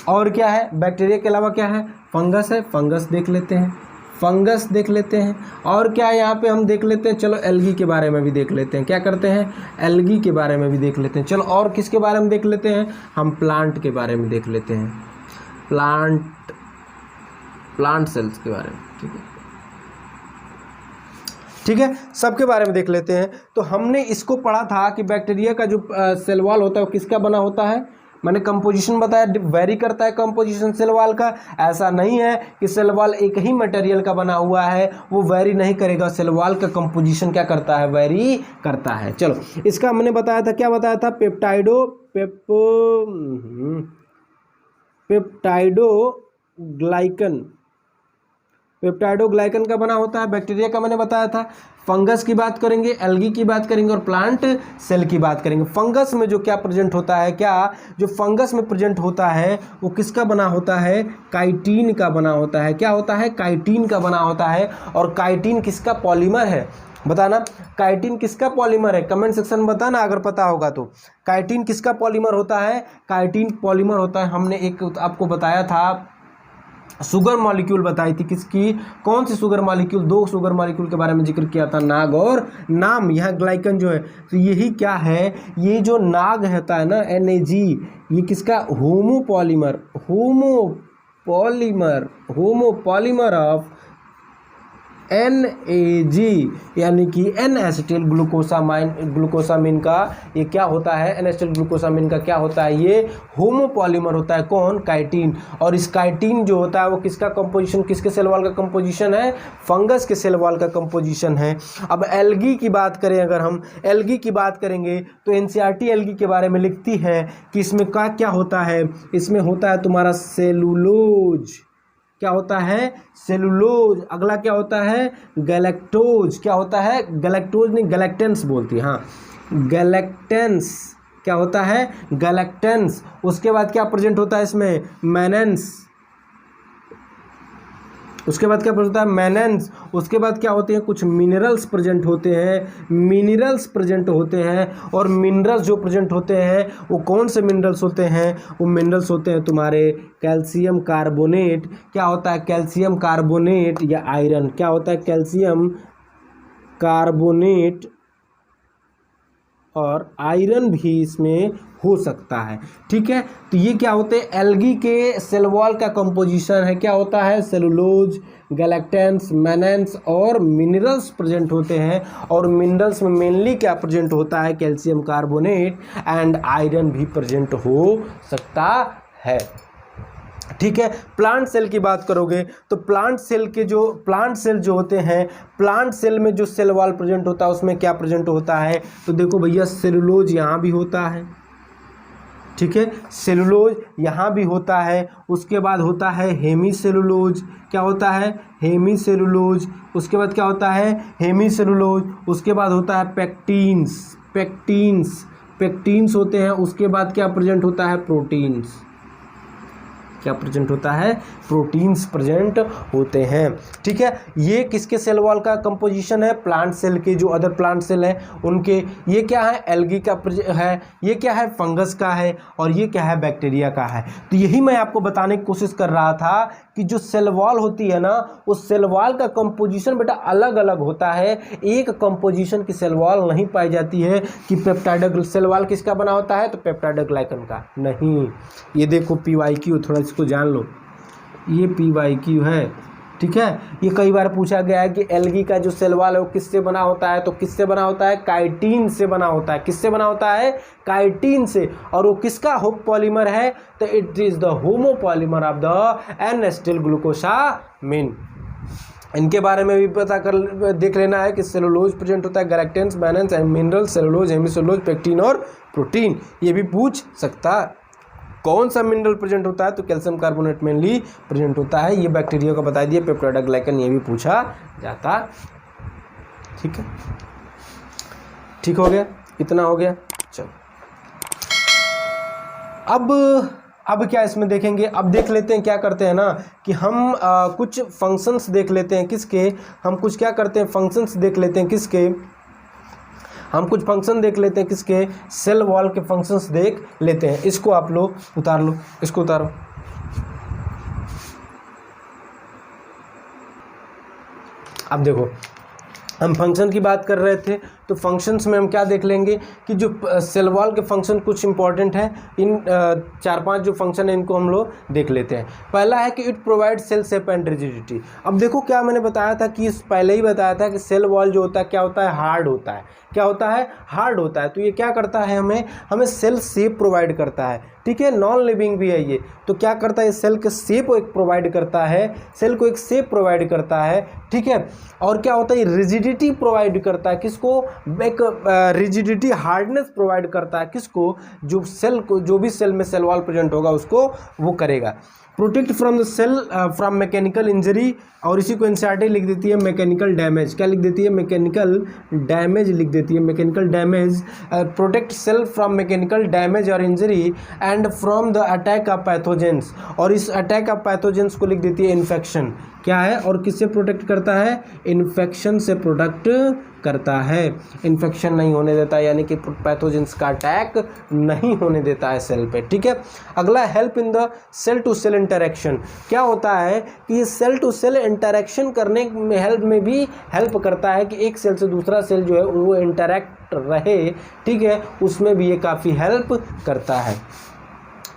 और क्या है? बैक्टीरिया के अलावा क्या है? फंगस है, फंगस देख लेते हैं, फंगस देख लेते हैं, और क्या यहाँ पे हम देख लेते हैं, चलो एल्गी के बारे में भी देख लेते हैं। क्या करते हैं? एल्गी के बारे में भी देख लेते हैं। चलो और किसके बारे में देख लेते हैं? हम प्लांट के बारे में देख लेते हैं, प्लांट सेल्स के बारे में, ठीक है, ठीक है, सबके बारे में देख लेते हैं। तो हमने इसको पढ़ा था कि बैक्टीरिया का जो सेल वॉल होता है वो किसका बना होता है? मैंने कंपोजिशन बताया, वेरी करता है कंपोजिशन सेल वॉल का। ऐसा नहीं है कि सेल वॉल एक ही मटेरियल का बना हुआ है, वो वेरी नहीं करेगा। सेल वॉल का कंपोजिशन क्या करता है? वेरी करता है। चलो इसका हमने बताया था, क्या बताया था? पेप्टाइडोग्लाइकन का बना होता है। बैक्टीरिया का मैंने बताया था। फंगस की बात करेंगे, एल्गी की बात करेंगे, और प्लांट सेल की बात करेंगे। फंगस में जो क्या प्रेजेंट होता है, क्या जो फंगस में प्रेजेंट होता है वो किसका बना होता है? काइटिन का बना होता है। क्या होता है? काइटिन का बना होता है। और काइटिन किसका पॉलीमर है? बताना, काइटिन किसका पॉलीमर है? कमेंट सेक्शन में बताना अगर पता होगा तो। काइटिन किसका पॉलीमर होता है? काइटिन पॉलीमर होता है। हमने एक आपको बताया था, शुगर मॉलिक्यूल बताई थी। किसकी? कौन सी शुगर मॉलिक्यूल? 2 शुगर मॉलिक्यूल के बारे में जिक्र किया था, नाग और नाम। यहाँ ग्लाइकन जो है, तो यही क्या है? ये जो नाग होता है ना, NAG, ये किसका? होमोपॉलीमर ऑफ NAG, यानी कि N एसिटिल ग्लूकोसामिन का ये क्या होता है? N एसिटिल ग्लूकोसामिन का क्या होता है? ये होमोपॉलीमर होता है। कौन? काइटिन। और इस काइटिन जो होता है वो किसका कंपोजिशन, किसके सेल वॉल का कंपोजिशन है? फंगस के सेल वॉल का कंपोजिशन है। अब एल्गी की बात करें, अगर हम एल्गी की बात करेंगे तो NCERT एल्गी के बारे में लिखती है कि इसमें क्या होता है? इसमें होता है तुम्हारा सेलुलोज। क्या होता है? सेलुलोज। अगला क्या होता है? गैलेक्टोज। क्या होता है? गैलेक्टोज नहीं, गैलेक्टेंस बोलती है, हाँ, गैलेक्टेंस। क्या होता है? गैलेक्टेंस। उसके बाद क्या प्रेजेंट होता है इसमें? मैनेंस। उसके बाद क्या होता है? मैनेंस। उसके बाद क्या होते हैं? कुछ मिनरल्स प्रेजेंट होते हैं, मिनरल्स प्रेजेंट होते हैं। और मिनरल्स जो प्रेजेंट होते हैं वो कौन से मिनरल्स होते हैं? वो मिनरल्स होते हैं तुम्हारे कैल्शियम कार्बोनेट। क्या होता है? कैल्शियम कार्बोनेट या आयरन। क्या होता है? कैल्शियम कार्बोनेट, और आयरन भी इसमें हो सकता है, ठीक है। तो ये क्या होते हैं? एल्गी के सेल वॉल का कंपोजिशन है। क्या होता है? सेलुलोज, गैलेक्टेंस, मैनेंस और मिनरल्स प्रेजेंट होते हैं। और मिनरल्स में मेनली क्या प्रेजेंट होता है? कैल्शियम कार्बोनेट एंड आयरन भी प्रेजेंट हो सकता है, ठीक है। प्लांट सेल की बात करोगे तो प्लांट सेल जो होते हैं, प्लांट सेल में जो सेल वॉल प्रेजेंट होता है उसमें क्या प्रेजेंट होता है? तो देखो भैया, सेलुलोज यहाँ भी होता है, ठीक है, सेलुलोज यहाँ भी होता है। उसके बाद होता है हेमी सेलुलोज। क्या होता है? Hemi cellulose. उसके बाद क्या होता है? Hemi cellulose. उसके बाद होता है पेक्टीन्स होते हैं। उसके बाद क्या प्रेजेंट होता है? प्रोटीन्स। क्या प्रेजेंट होता है, प्रोटीन्स प्रेजेंट होते हैं। ठीक है, ये किसके सेल वॉल का कंपोजिशन है, प्लांट सेल के, जो अदर प्लांट सेल है उनके। ये क्या है, एल्गी का है, ये क्या है, फंगस का है, और ये क्या है, बैक्टीरिया का है। तो यही मैं आपको बताने की कोशिश कर रहा था कि जो सेल वॉल होती है ना, उस सेल वॉल का कंपोजिशन बेटा अलग अलग होता है। एक कंपोजिशन की सेल वॉल नहीं पाई जाती है कि पेप्टाइड सेल वॉल किसका बना होता है, तो पेप्टाइड ग्लाइकन का नहीं। ये देखो PYQ, थोड़ा इसको जान लो, ये PYQ है। ठीक है, ये कई बार पूछा गया है कि एल्गी का जो सेल वॉल है वो किससे बना होता है, तो किससे बना होता है, काइटिन से बना होता है। किससे बना होता है, काइटिन से। और वो किसका होप पॉलीमर है, तो it is the homopolymer of the N-acetyl glucosamine. इनके बारे में भी पता कर देख लेना है कि सेलुलोज प्रेजेंट होता है, गैलेक्टेंस, balance and mineral, cellulose, hemicellulose, pectin और प्रोटीन। ये भी पूछ सकता है। कौन सा मिनरल प्रेजेंट होता है, तो कैल्शियम कार्बोनेट मेनली प्रेजेंट होता है। ये बैक्टीरिया का बता दिए, पेप्टाइड ग्लाइकन ये भी पूछा जाता। ठीक है, ठीक हो गया, इतना हो गया। चलो अब क्या इसमें देखेंगे, अब देख लेते हैं क्या करते हैं ना कि हम कुछ फंक्शंस देख लेते हैं किसके, हम कुछ क्या करते हैं, फंक्शंस देख लेते हैं किसके, हम कुछ फंक्शन देख लेते हैं किसके, सेल वॉल के फंक्शंस देख लेते हैं। इसको आप लोग उतार लो, इसको उतारो। अब देखो, हम फंक्शन की बात कर रहे थे, तो फंक्शंस में हम क्या देख लेंगे कि जो सेल वॉल के फंक्शन कुछ इंपॉर्टेंट है। इन 4-5 जो फंक्शन है इनको हम लोग देख लेते हैं। पहला है कि it provide cell shape and rigidity. अब देखो क्या मैंने बताया था कि पहले ही बताया था कि सेल वॉल जो होता है क्या होता है, हार्ड होता है। क्या होता है, हार्ड होता है। तो ये क्या करता है, हमें सेल शेप प्रोवाइड करता है। ठीक है, नॉन लिविंग भी है ये, तो क्या करता है, सेल के शेप एक प्रोवाइड करता है, सेल को एक शेप प्रोवाइड करता है। ठीक है, और क्या होता है, रिजिडिटी प्रोवाइड करता है, किसको, एक रिजिडिटी हार्डनेस प्रोवाइड करता है, किसको, जो सेल को, जो भी सेल में सेल वॉल प्रेजेंट होगा उसको वो करेगा। Protect from the cell from mechanical injury, और इसी को एनसीईआरटी लिख देती है मैकेनिकल डैमेज। क्या लिख देती है, मैकेनिकल डैमेज लिख देती है, mechanical damage. Protect cell from mechanical damage और injury and from the attack of pathogens, और इस अटैक ऑफ पैथोजेंस को लिख देती है इन्फेक्शन। क्या है, और किससे प्रोटेक्ट करता है, इन्फेक्शन से प्रोटेक्ट करता है, इन्फेक्शन नहीं होने देता, यानी कि पैथोजेंस का अटैक नहीं होने देता है सेल पे। ठीक है, अगला help in the cell to cell interaction. क्या होता है कि ये सेल टू सेल इंटरेक्शन करने में हेल्प करता है कि एक सेल से दूसरा सेल जो है वो इंटरेक्ट रहे। ठीक है, उसमें भी ये काफ़ी हेल्प करता है।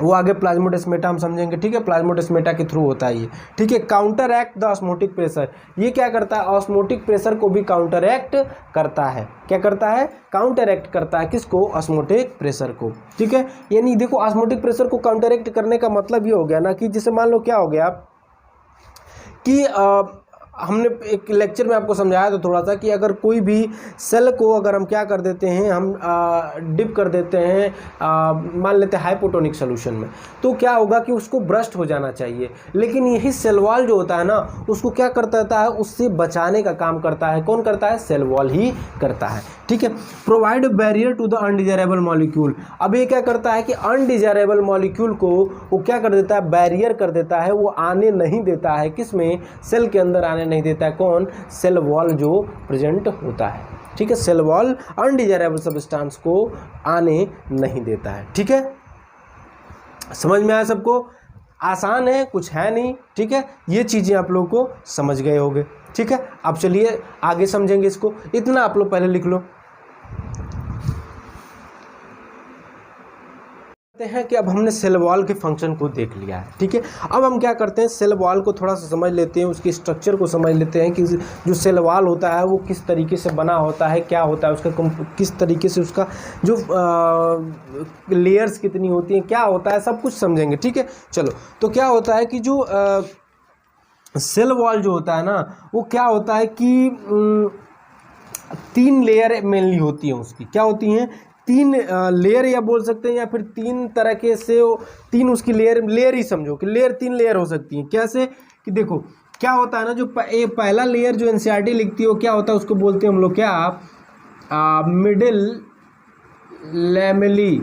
वो आगे प्लाज्मोडेस्माटा हम समझेंगे। ठीक है, प्लाज्मोडेस्माटा के थ्रू होता है ये। ठीक है, counter act the osmotic pressure. ये क्या करता है, ऑस्मोटिक प्रेशर को भी काउंटर एक्ट करता है। क्या करता है, काउंटर एक्ट करता है, किसको, ऑस्मोटिक प्रेशर को। ठीक है, यानी देखो ऑस्मोटिक प्रेशर को काउंटर एक्ट करने का मतलब ये हो गया ना कि जैसे मान लो क्या हो गया कि हमने एक लेक्चर में आपको समझाया था थोड़ा सा कि अगर कोई भी सेल को अगर हम क्या कर देते हैं, हम डिप कर देते हैं, मान लेते हैं हाइपोटोनिक सोल्यूशन में, तो क्या होगा कि उसको ब्रस्ट हो जाना चाहिए। लेकिन यही सेल वॉल जो होता है ना, उसको क्या करता है, उससे बचाने का काम करता है। कौन करता है, सेल वॉल ही करता है। ठीक है, provide barrier to the undesirable molecule. अब ये क्या करता है कि अनडिजायरेबल मॉलिक्यूल को वो क्या कर देता है, बैरियर कर देता है, वो आने नहीं देता है, किसमें, सेल के अंदर आने नहीं देता है। कौन, सेल वॉल जो प्रेजेंट होता है। ठीक है, सेल वॉल अनडिजायरेबल सब्सटेंस को आने नहीं देता है। ठीक है, समझ में आया सबको, आसान है, कुछ है नहीं। ठीक है, ये चीज़ें आप लोगों को समझ गए होंगे। ठीक है, अब चलिए आगे समझेंगे इसको। इतना आप लोग पहले लिख लो हैं कि अब हमने सेल वॉल के फंक्शन को देख लिया है। ठीक है, अब हम क्या करते हैं, सेल वॉल को थोड़ा सा समझ लेते हैं, उसकी स्ट्रक्चर को समझ लेते हैं कि जो सेल वॉल होता है वो किस तरीके से बना होता है, क्या होता है उसका, किस तरीके से उसका जो लेयर्स कितनी होती हैं, क्या होता है, सब कुछ समझेंगे। ठीक है, चलो, तो क्या होता है कि जो सेल वॉल जो होता है ना, वो क्या होता है कि 3 लेयर मेनली होती हैं उसकी। क्या होती हैं, 3 लेयर या बोल सकते हैं, या फिर 3 तरह के से 3 उसकी लेयर ही समझो कि लेयर 3 लेयर हो सकती हैं। कैसे कि देखो क्या होता है ना, जो पहला लेयर जो एनसीईआरटी लिखती है वो क्या होता है, उसको बोलते हैं हम लोग क्या, मिडिल लैमेली।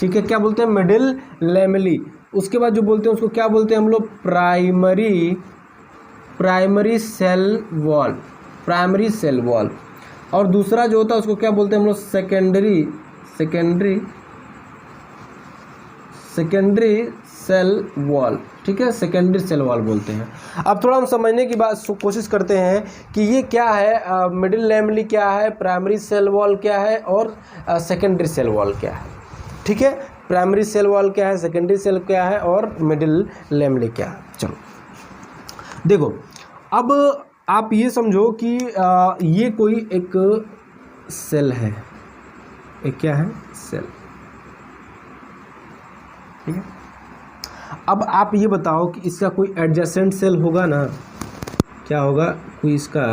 ठीक है, क्या बोलते हैं, मिडिल लैमेली। उसके बाद जो बोलते हैं उसको क्या बोलते हैं हम लोग, प्राइमरी सेल वॉल। और दूसरा जो होता है उसको क्या बोलते हैं हम लोग, सेकेंडरी सेल वॉल। ठीक है, सेकेंडरी सेल वॉल बोलते हैं। अब थोड़ा हम समझने की बात कोशिश करते हैं कि ये क्या है, मिडिल लैमेली क्या है, प्राइमरी सेल वॉल क्या है और सेकेंडरी सेल वॉल क्या है। ठीक है, प्राइमरी सेल वॉल क्या है, सेकेंडरी सेल क्या है और मिडिल लैमेली क्या है। चलो देखो, अब आप ये समझो कि ये कोई एक सेल है, एक क्या है, सेल। ठीक है, अब आप ये बताओ कि इसका कोई एडजेसेंट सेल होगा ना, क्या होगा, कोई इसका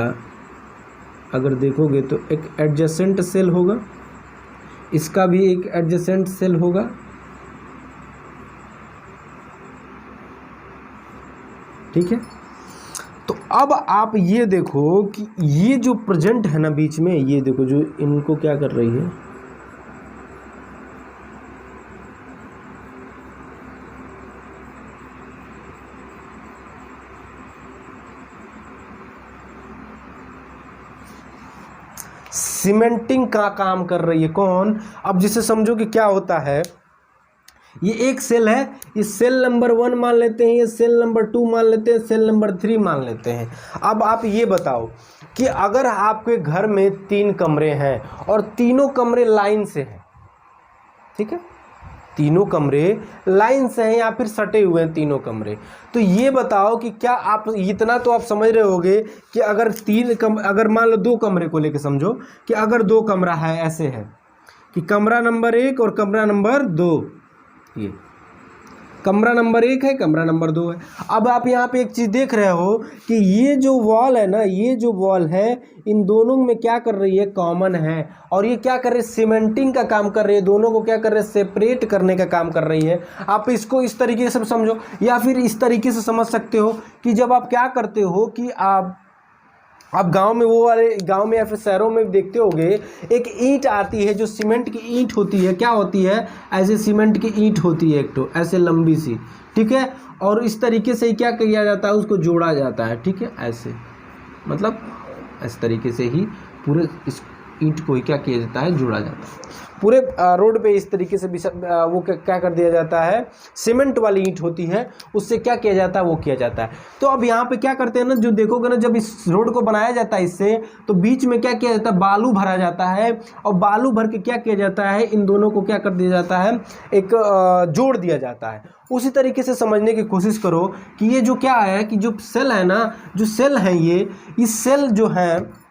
अगर देखोगे तो एक एडजेसेंट सेल होगा, इसका भी एक एडजेसेंट सेल होगा। ठीक है, तो अब आप ये देखो कि ये जो प्रेजेंट है ना बीच में, ये देखो जो इनको क्या कर रही है, सीमेंटिंग का काम कर रही है। कौन, अब जिसे समझो कि क्या होता है, ये एक सेल है, ये सेल नंबर 1 मान लेते हैं, ये सेल नंबर 2 मान लेते हैं, सेल नंबर 3 मान लेते हैं। अब आप ये बताओ कि अगर आपके घर में 3 कमरे हैं और तीनों कमरे लाइन से हैं, ठीक है, तीनों कमरे लाइन से हैं या फिर सटे हुए हैं तीनों कमरे, तो ये बताओ कि क्या आप इतना तो आप समझ रहे होगे कि अगर अगर मान लो 2 कमरे को लेके समझो कि अगर 2 कमरा है, ऐसे है कि कमरा नंबर 1 और कमरा नंबर 2, ये कमरा नंबर 1 है, कमरा नंबर 2 है। अब आप यहाँ पे एक चीज़ देख रहे हो कि ये जो वॉल है ना, ये जो वॉल है इन दोनों में क्या कर रही है, कॉमन है, और ये क्या कर रही है, सीमेंटिंग का काम कर रही है, दोनों को क्या कर रहे हैं, सेपरेट करने का काम कर रही है। आप इसको इस तरीके से समझो, या फिर इस तरीके से समझ सकते हो कि जब आप क्या करते हो कि आप गांव में, वो वाले गांव में या फिर शहरों में देखते होंगे, एक ईंट आती है जो सीमेंट की ईंट होती है, क्या होती है, ऐसे सीमेंट की ईंट होती है एक तो ऐसे लंबी सी, ठीक है, और इस तरीके से क्या किया जाता है, उसको जोड़ा जाता है। ठीक है, ऐसे मतलब इस तरीके से ही पूरे इस ईंट को ही क्या किया जाता है, जोड़ा जाता है। पूरे रोड पे इस तरीके से वो क्या कर दिया जाता है, सीमेंट वाली ईंट होती है, उससे क्या किया जाता है, वो किया जाता है। तो अब यहाँ पे क्या करते हैं ना, जो देखोगे ना, जब इस रोड को बनाया जाता है इससे, तो बीच में क्या किया जाता है, बालू भरा जाता है, और बालू भर के क्या किया जाता है, इन दोनों को क्या कर दिया जाता है, एक जोड़ दिया जाता है। उसी तरीके से समझने की कोशिश करो कि ये जो क्या है, कि जो सेल है ना, जो सेल है ये सेल जो है,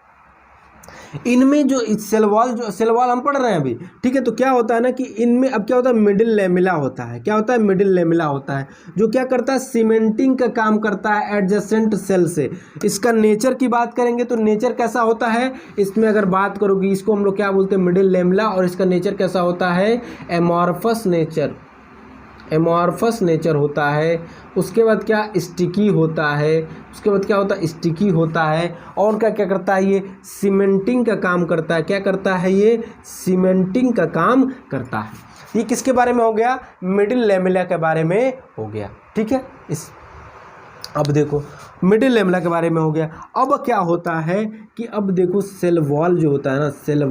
इनमें जो सेल वॉल हम पढ़ रहे हैं अभी, ठीक है, तो क्या होता है ना कि इनमें अब क्या होता है, मिडिल लैमेला होता है। क्या होता है, मिडिल लैमेला होता है, जो क्या करता है, सीमेंटिंग का काम करता है एडजेसेंट सेल से। इसका नेचर की बात करेंगे तो नेचर कैसा होता है, इसमें अगर बात करोगे, इसको हम लोग क्या बोलते हैं, मिडिल लैमेला, और इसका नेचर कैसा होता है, एमॉर्फस नेचर होता है। उसके बाद क्या, स्टिकी होता है। उसके बाद क्या होता है, स्टिकी होता है। और क्या करता है, ये सीमेंटिंग का काम करता है। क्या करता है, ये सीमेंटिंग का काम करता है। ये किसके बारे में हो गया, मिडिल लैमेला के बारे में हो गया। ठीक है, अब देखो मिडिल लैमेला के बारे में हो गया। अब क्या होता है कि अब देखो सेल वॉल जो होता है ना, सेल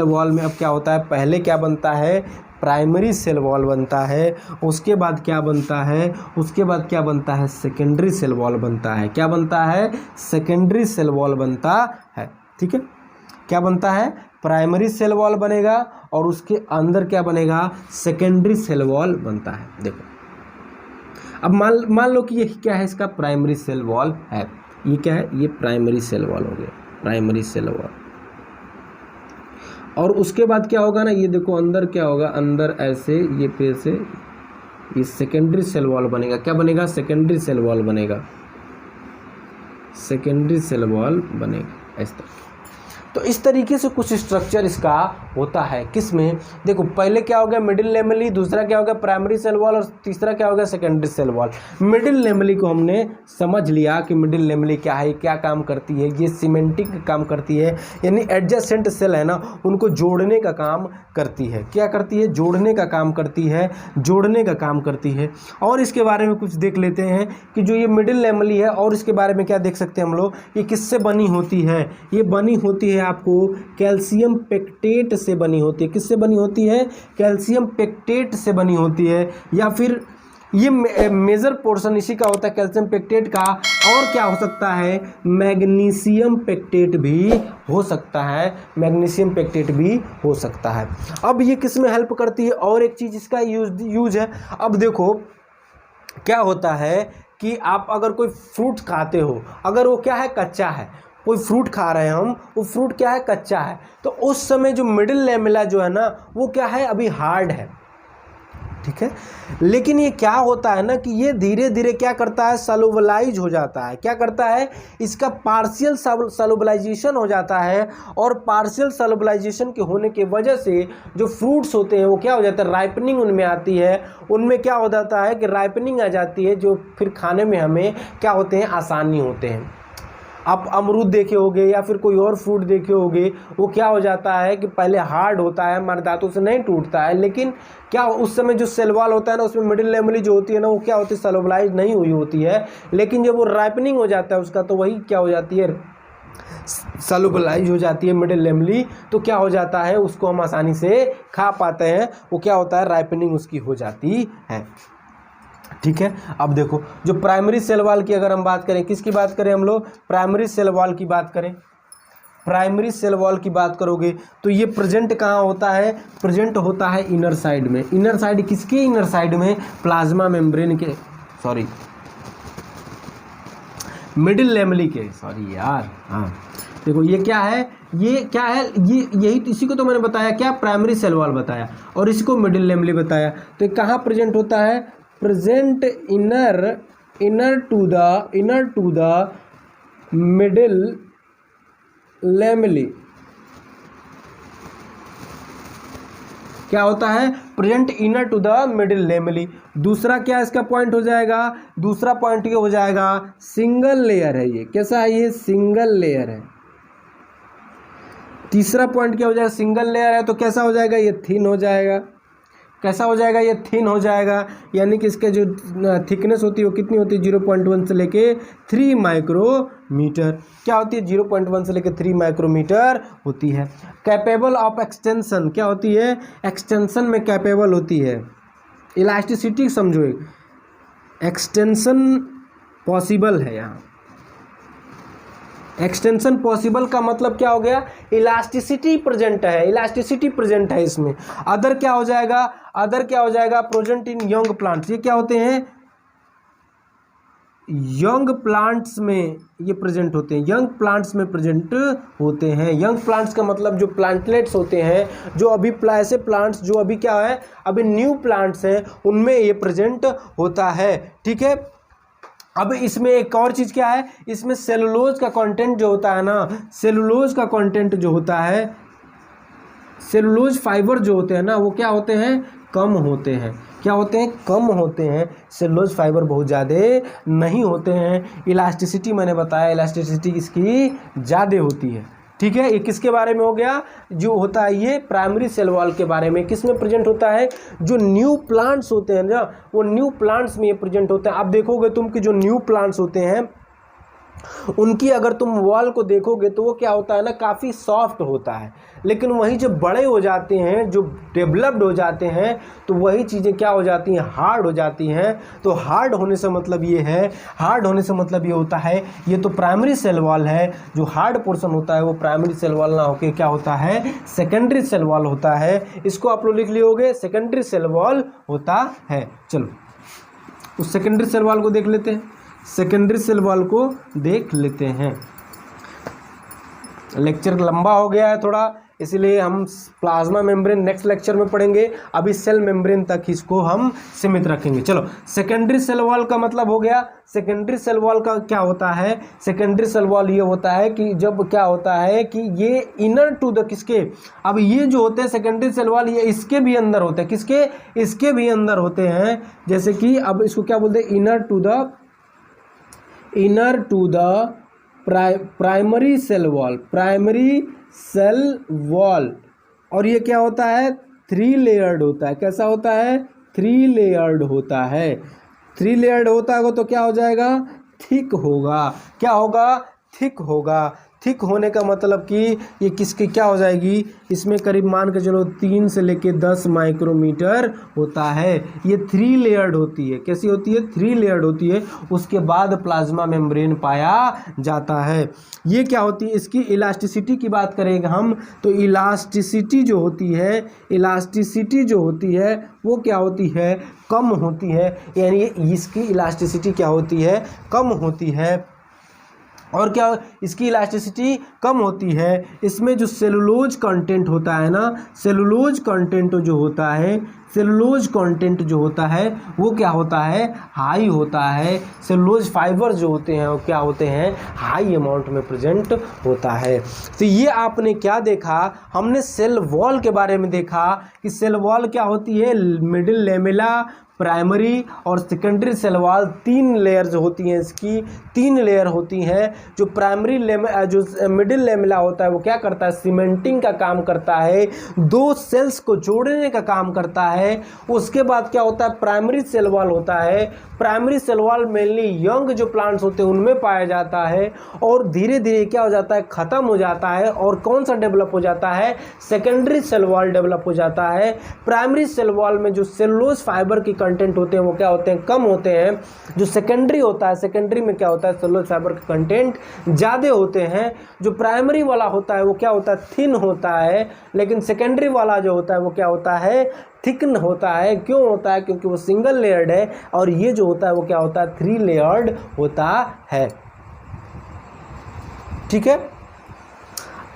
वॉल में अब क्या होता है, पहले क्या बनता है, प्राइमरी सेल वॉल बनता है। उसके बाद क्या बनता है, सेकेंडरी सेल वॉल बनता है। क्या बनता है, सेकेंडरी सेल वॉल बनता है। ठीक है, क्या बनता है, प्राइमरी सेल वॉल बनेगा और उसके अंदर क्या बनेगा, सेकेंडरी सेल वॉल बनता है। देखो अब मान लो कि ये क्या है, इसका प्राइमरी सेल वॉल है। ये क्या है, ये प्राइमरी सेल वॉल हो गया, प्राइमरी सेल वॉल। और उसके बाद क्या होगा ना, ये देखो अंदर क्या होगा, अंदर ऐसे ये पे से ये सेकेंडरी सेल वॉल बनेगा। क्या बनेगा, सेकेंडरी सेल वॉल बनेगा, सेकेंडरी सेल वॉल बनेगा इस तरह। तो इस तरीके से कुछ स्ट्रक्चर इसका होता है। किस में, देखो पहले क्या हो गया मिडिल लेमली, दूसरा क्या हो गया प्राइमरी सेल वॉल और तीसरा क्या हो गया सेकेंडरी सेल वॉल। मिडिल लेमली को हमने समझ लिया कि मिडिल लेमली क्या है, क्या काम करती है, ये सीमेंटिंग का काम करती है, यानी एडजेसेंट सेल है ना उनको जोड़ने का काम करती है। क्या करती है, जोड़ने का काम करती है, जोड़ने का काम करती है। और इसके बारे में कुछ देख लेते हैं कि जो ये मिडिल लेमली है और इसके बारे में क्या देख सकते हैं हम लोग, ये किससे बनी होती है, ये बनी होती है आपको कैल्शियम पेक्टेट से बनी होती है। किससे बनी होती है, कैल्शियम पेक्टेट से बनी होती है, या फिर ये मेजर पोर्शन इसी का होता है कैल्शियम पेक्टेट का। और क्या हो सकता है, मैग्नीशियम पेक्टेट भी हो सकता है, मैग्नीशियम पेक्टेट भी हो सकता है। अब ये किस में हेल्प करती है, और एक चीज़ इसका यूज है। अब देखो क्या होता है कि आप अगर कोई फ्रूट खाते हो, अगर वो क्या है कच्चा है, कोई फ्रूट खा रहे हैं हम, वो फ्रूट क्या है कच्चा है, तो उस समय जो मिडिल लेमेला जो है ना वो क्या है अभी हार्ड है, ठीक है। लेकिन ये क्या होता है ना कि ये धीरे धीरे क्या करता है सॉल्युबलाइज हो जाता है। क्या करता है, इसका पार्शियल सॉल्युबलाइजेशन हो जाता है, और पार्शियल सॉल्युबलाइजेशन के होने की वजह से जो फ्रूट्स होते हैं वो क्या हो जाता है राइपनिंग उनमें आती है। उनमें क्या हो जाता है कि राइपनिंग आ जाती है, जो फिर खाने में हमें क्या होते हैं आसानी होते हैं। आप अमरूद देखे होंगे या फिर कोई और फ्रूट देखे होंगे, वो क्या हो जाता है कि पहले हार्ड होता है, हमारे दांतों से नहीं टूटता है, लेकिन क्या उस समय जो सेल वॉल होता है ना उसमें मिडिल लेमली जो होती है ना वो क्या होती है सॉल्युबलाइज नहीं हुई होती है। लेकिन जब वो राइपनिंग हो जाता है उसका तो वही क्या हो जाती है सॉल्युबलाइज हो जाती है मिडिल लेमली, तो क्या हो जाता है उसको हम आसानी से खा पाते हैं। वो क्या होता है राइपनिंग उसकी हो जाती है, ठीक है। अब देखो जो प्राइमरी सेल वॉल की अगर हम बात करें, किसकी बात करें हम लोग, प्राइमरी सेल वॉल की बात करें। प्राइमरी सेल वॉल की बात करोगे तो ये प्रेजेंट कहाँ होता है, प्रेजेंट होता है इनर साइड में। इनर साइड किसके इनर साइड में, प्लाज्मा मेम्ब्रेन के, सॉरी मिडिल लेमली के, सॉरी यार, हाँ देखो ये क्या है, ये क्या है, ये यही इसी को तो मैंने बताया क्या प्राइमरी सेल वॉल बताया, और इसको मिडिल लेमली बताया। तो ये कहाँ प्रेजेंट होता है, present inner to the middle lamella. क्या होता है, present inner to the middle lamella. दूसरा क्या इसका पॉइंट हो जाएगा, दूसरा पॉइंट ये हो जाएगा सिंगल लेयर है। ये कैसा है, ये सिंगल लेयर है। तीसरा पॉइंट क्या हो जाएगा, सिंगल लेयर है तो कैसा हो जाएगा, ये थिन हो जाएगा। कैसा हो जाएगा, ये थिन हो जाएगा, यानी कि इसके जो थिकनेस होती है वो कितनी होती है 0.1 से लेके 3 माइक्रोमीटर। क्या होती है 0.1 से लेके 3 माइक्रोमीटर होती है। कैपेबल ऑफ एक्सटेंशन, क्या होती है एक्सटेंशन में कैपेबल होती है। इलास्टिसिटी समझो, एक्सटेंशन पॉसिबल है यहाँ। एक्सटेंशन पॉसिबल का मतलब क्या हो गया, इलास्टिसिटी प्रेजेंट है, इलास्टिसिटी प्रेजेंट है इसमें। अदर क्या हो जाएगा, अदर क्या हो जाएगा, प्रेजेंट इन यंग प्लांट्स। ये क्या होते हैं, यंग प्लांट्स में ये प्रेजेंट होते हैं, यंग प्लांट्स में प्रेजेंट होते हैं। यंग प्लांट्स का मतलब जो प्लांटलेट्स होते हैं, जो अभी ऐसे प्लांट्स जो अभी क्या है अभी न्यू प्लांट्स हैं, उनमें ये प्रेजेंट होता है, ठीक है। अब इसमें एक और चीज़ क्या है, इसमें सेलुलोज का कंटेंट जो होता है ना, सेलुलोज का कंटेंट जो होता है, सेलुलोज फाइबर जो होते हैं ना वो क्या होते हैं, कम होते हैं। क्या होते हैं, कम होते हैं। सेलुलोज फाइबर बहुत ज़्यादा नहीं होते हैं। इलास्टिसिटी मैंने बताया, इलास्टिसिटी इसकी ज़्यादा होती है, ठीक है। ये किसके बारे में हो गया, जो होता है ये प्राइमरी सेल वॉल के बारे में। किस में प्रेजेंट होता है, जो न्यू प्लांट्स होते हैं ना वो न्यू प्लांट्स में ये प्रेजेंट होते हैं। आप देखोगे तुम कि जो न्यू प्लांट्स होते हैं उनकी अगर तुम वॉल को देखोगे तो वो क्या होता है ना काफ़ी सॉफ्ट होता है, लेकिन वही जब बड़े हो जाते हैं, जो डेवलप्ड हो जाते हैं, तो वही चीज़ें क्या हो जाती हैं, हार्ड हो जाती हैं। तो हार्ड होने से मतलब ये है, हार्ड होने से मतलब ये होता है ये तो प्राइमरी सेल वॉल है। जो हार्ड पोर्शन होता है वो प्राइमरी सेल वॉल ना होकर क्या होता है, सेकेंडरी सेल वॉल होता है। इसको आप लोग लिख लियोगे, सेकेंडरी सेल वॉल होता है। चलो उस सेकेंडरी सेल वॉल को देख लेते हैं, सेकेंडरी सेल वॉल को देख लेते हैं। लेक्चर लंबा हो गया है थोड़ा, इसलिए हम प्लाज्मा मेम्ब्रेन नेक्स्ट लेक्चर में पढ़ेंगे। अभी सेल मेम्ब्रेन तक इसको हम सीमित रखेंगे। चलो, सेकेंडरी सेल वॉल का मतलब हो गया। सेकेंडरी सेल वॉल का क्या होता है? सेकेंडरी सेल वॉल ये होता है कि जब क्या होता है कि ये इनर टू द किसके, अब ये जो होते हैं सेकेंडरी सेल वॉल, ये इसके भी अंदर होते हैं। किसके? इसके भी अंदर होते हैं। जैसे कि अब इसको क्या बोलते हैं? Inner to the primary cell wall, primary cell wall. और ये क्या होता है? 3 लेयर्ड होता है। कैसा होता है? 3 लेयर्ड होता है। 3 लेयर्ड होता है तो क्या हो जाएगा? थिक होगा। क्या होगा? थिक होगा। थिक होने का मतलब कि ये किसकी क्या हो जाएगी? इसमें करीब मान के चलो 3 से लेके 10 माइक्रोमीटर होता है। ये 3 लेयर्ड होती है। कैसी होती है? 3 लेयर्ड होती है। उसके बाद प्लाज्मा मेम्ब्रेन पाया जाता है। ये क्या होती है? इसकी इलास्टिसिटी की बात करेंगे हम तो इलास्टिसिटी जो होती है, इलास्टिसिटी जो होती है वो क्या होती है? कम होती है। यानी इसकी इलास्टिसिटी क्या होती है? कम होती है। और क्या इसकी इलास्टिसिटी कम होती है? इसमें जो सेलुलोज कंटेंट होता है ना, सेलुलोज कंटेंट जो होता है, सेलुलोज कंटेंट जो होता है वो क्या होता है? हाई होता है। सेलुलोज फाइबर जो होते हैं वो क्या होते हैं? हाई अमाउंट में प्रेजेंट होता है। तो ये आपने क्या देखा? हमने सेल वॉल के बारे में देखा कि सेल वॉल क्या होती है? मिडिल लेमेला, प्राइमरी और सेकेंडरी सेल वॉल 3 लेयर्स होती हैं। इसकी 3 लेयर होती हैं। जो प्राइमरी जो मिडिल लेमेला होता है वो क्या करता है? सीमेंटिंग का काम करता है, 2 सेल्स को जोड़ने का काम करता है। उसके बाद क्या होता है? प्राइमरी सेल वॉल होता है। Primary cell wall mainly young जो प्लांट्स होते हैं उनमें पाया जाता है और धीरे धीरे क्या हो जाता है? ख़त्म हो जाता है। और कौन सा डेवलप हो जाता है? सेकेंडरी सेल वॉल डेवलप हो जाता है। प्राइमरी सेल वॉल में जो सेलुलोज फाइबर की कंटेंट होते हैं वो क्या होते हैं? कम होते हैं। जो सेकेंडरी होता है, सेकेंडरी में क्या होता है? सेलुलोज फाइबर के कंटेंट ज़्यादा होते हैं। जो प्राइमरी वाला होता है वो क्या होता है? थिन होता है। लेकिन सेकेंडरी वाला जो होता है वो क्या होता है? थिकन होता है। क्यों होता है? क्योंकि वो सिंगल लेयर्ड है। और ये जो होता है वो क्या होता है? 3 लेयर्ड होता है। ठीक है,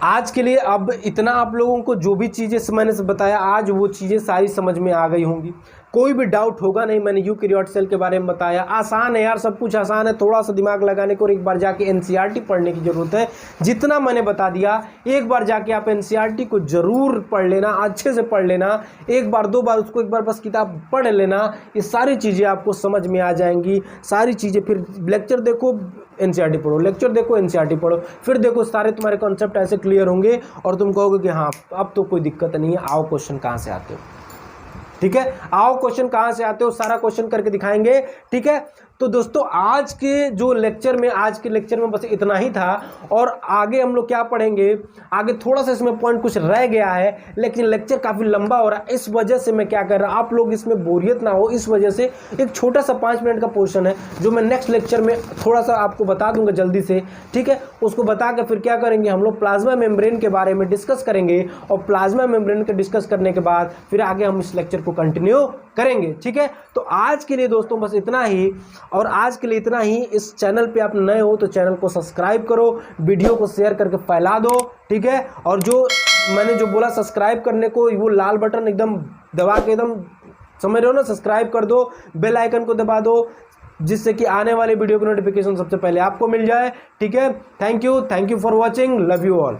आज के लिए अब इतना आप लोगों को जो भी चीज़ें मैंने बताया आज वो चीज़ें सारी समझ में आ गई होंगी। कोई भी डाउट होगा नहीं। मैंने यूकैरियोट सेल के बारे में बताया। आसान है यार, सब कुछ आसान है। थोड़ा सा दिमाग लगाने को और एक बार जाके एनसीईआरटी पढ़ने की ज़रूरत है। जितना मैंने बता दिया एक बार जाके आप एनसीईआरटी को ज़रूर पढ़ लेना, अच्छे से पढ़ लेना। एक बार 2 बार उसको एक बार बस किताब पढ़ लेना। ये सारी चीज़ें आपको समझ में आ जाएंगी। सारी चीज़ें फिर लेक्चर देखो, एनसीईआरटी पढ़ो, लेक्चर देखो, एनसीईआरटी पढ़ो, फिर देखो सारे तुम्हारे कॉन्सेप्ट ऐसे क्लियर होंगे और तुम कहोगे कि हाँ अब तो कोई दिक्कत नहीं है। आओ क्वेश्चन कहाँ से आते हो? ठीक है, आओ क्वेश्चन कहाँ से आते हो सारा क्वेश्चन करके दिखाएंगे। ठीक है, तो दोस्तों आज के लेक्चर में बस इतना ही था। और आगे हम लोग क्या पढ़ेंगे? आगे थोड़ा सा इसमें पॉइंट कुछ रह गया है, लेकिन लेक्चर काफ़ी लंबा हो रहा है। इस वजह से मैं क्या कर रहा हूँ, आप लोग इसमें बोरियत ना हो, इस वजह से एक छोटा सा 5 मिनट का पोर्शन है जो मैं नेक्स्ट लेक्चर में थोड़ा सा आपको बता दूंगा जल्दी से। ठीक है, उसको बता के फिर क्या करेंगे हम लोग? प्लाज्मा मेम्ब्रेन के बारे में डिस्कस करेंगे। और प्लाज्मा मेम्ब्रेन के डिस्कस करने के बाद फिर आगे हम इस लेक्चर को कंटिन्यू करेंगे। ठीक है, तो आज के लिए दोस्तों बस इतना ही। और आज के लिए इतना ही। इस चैनल पे आप नए हो तो चैनल को सब्सक्राइब करो, वीडियो को शेयर करके फैला दो। ठीक है, और जो मैंने जो बोला सब्सक्राइब करने को, वो लाल बटन एकदम दबा के एकदम समझ रहे हो ना, सब्सक्राइब कर दो, बेल आइकन को दबा दो, जिससे कि आने वाले वीडियो की नोटिफिकेशन सबसे पहले आपको मिल जाए। ठीक है, thank you for watching, love you all.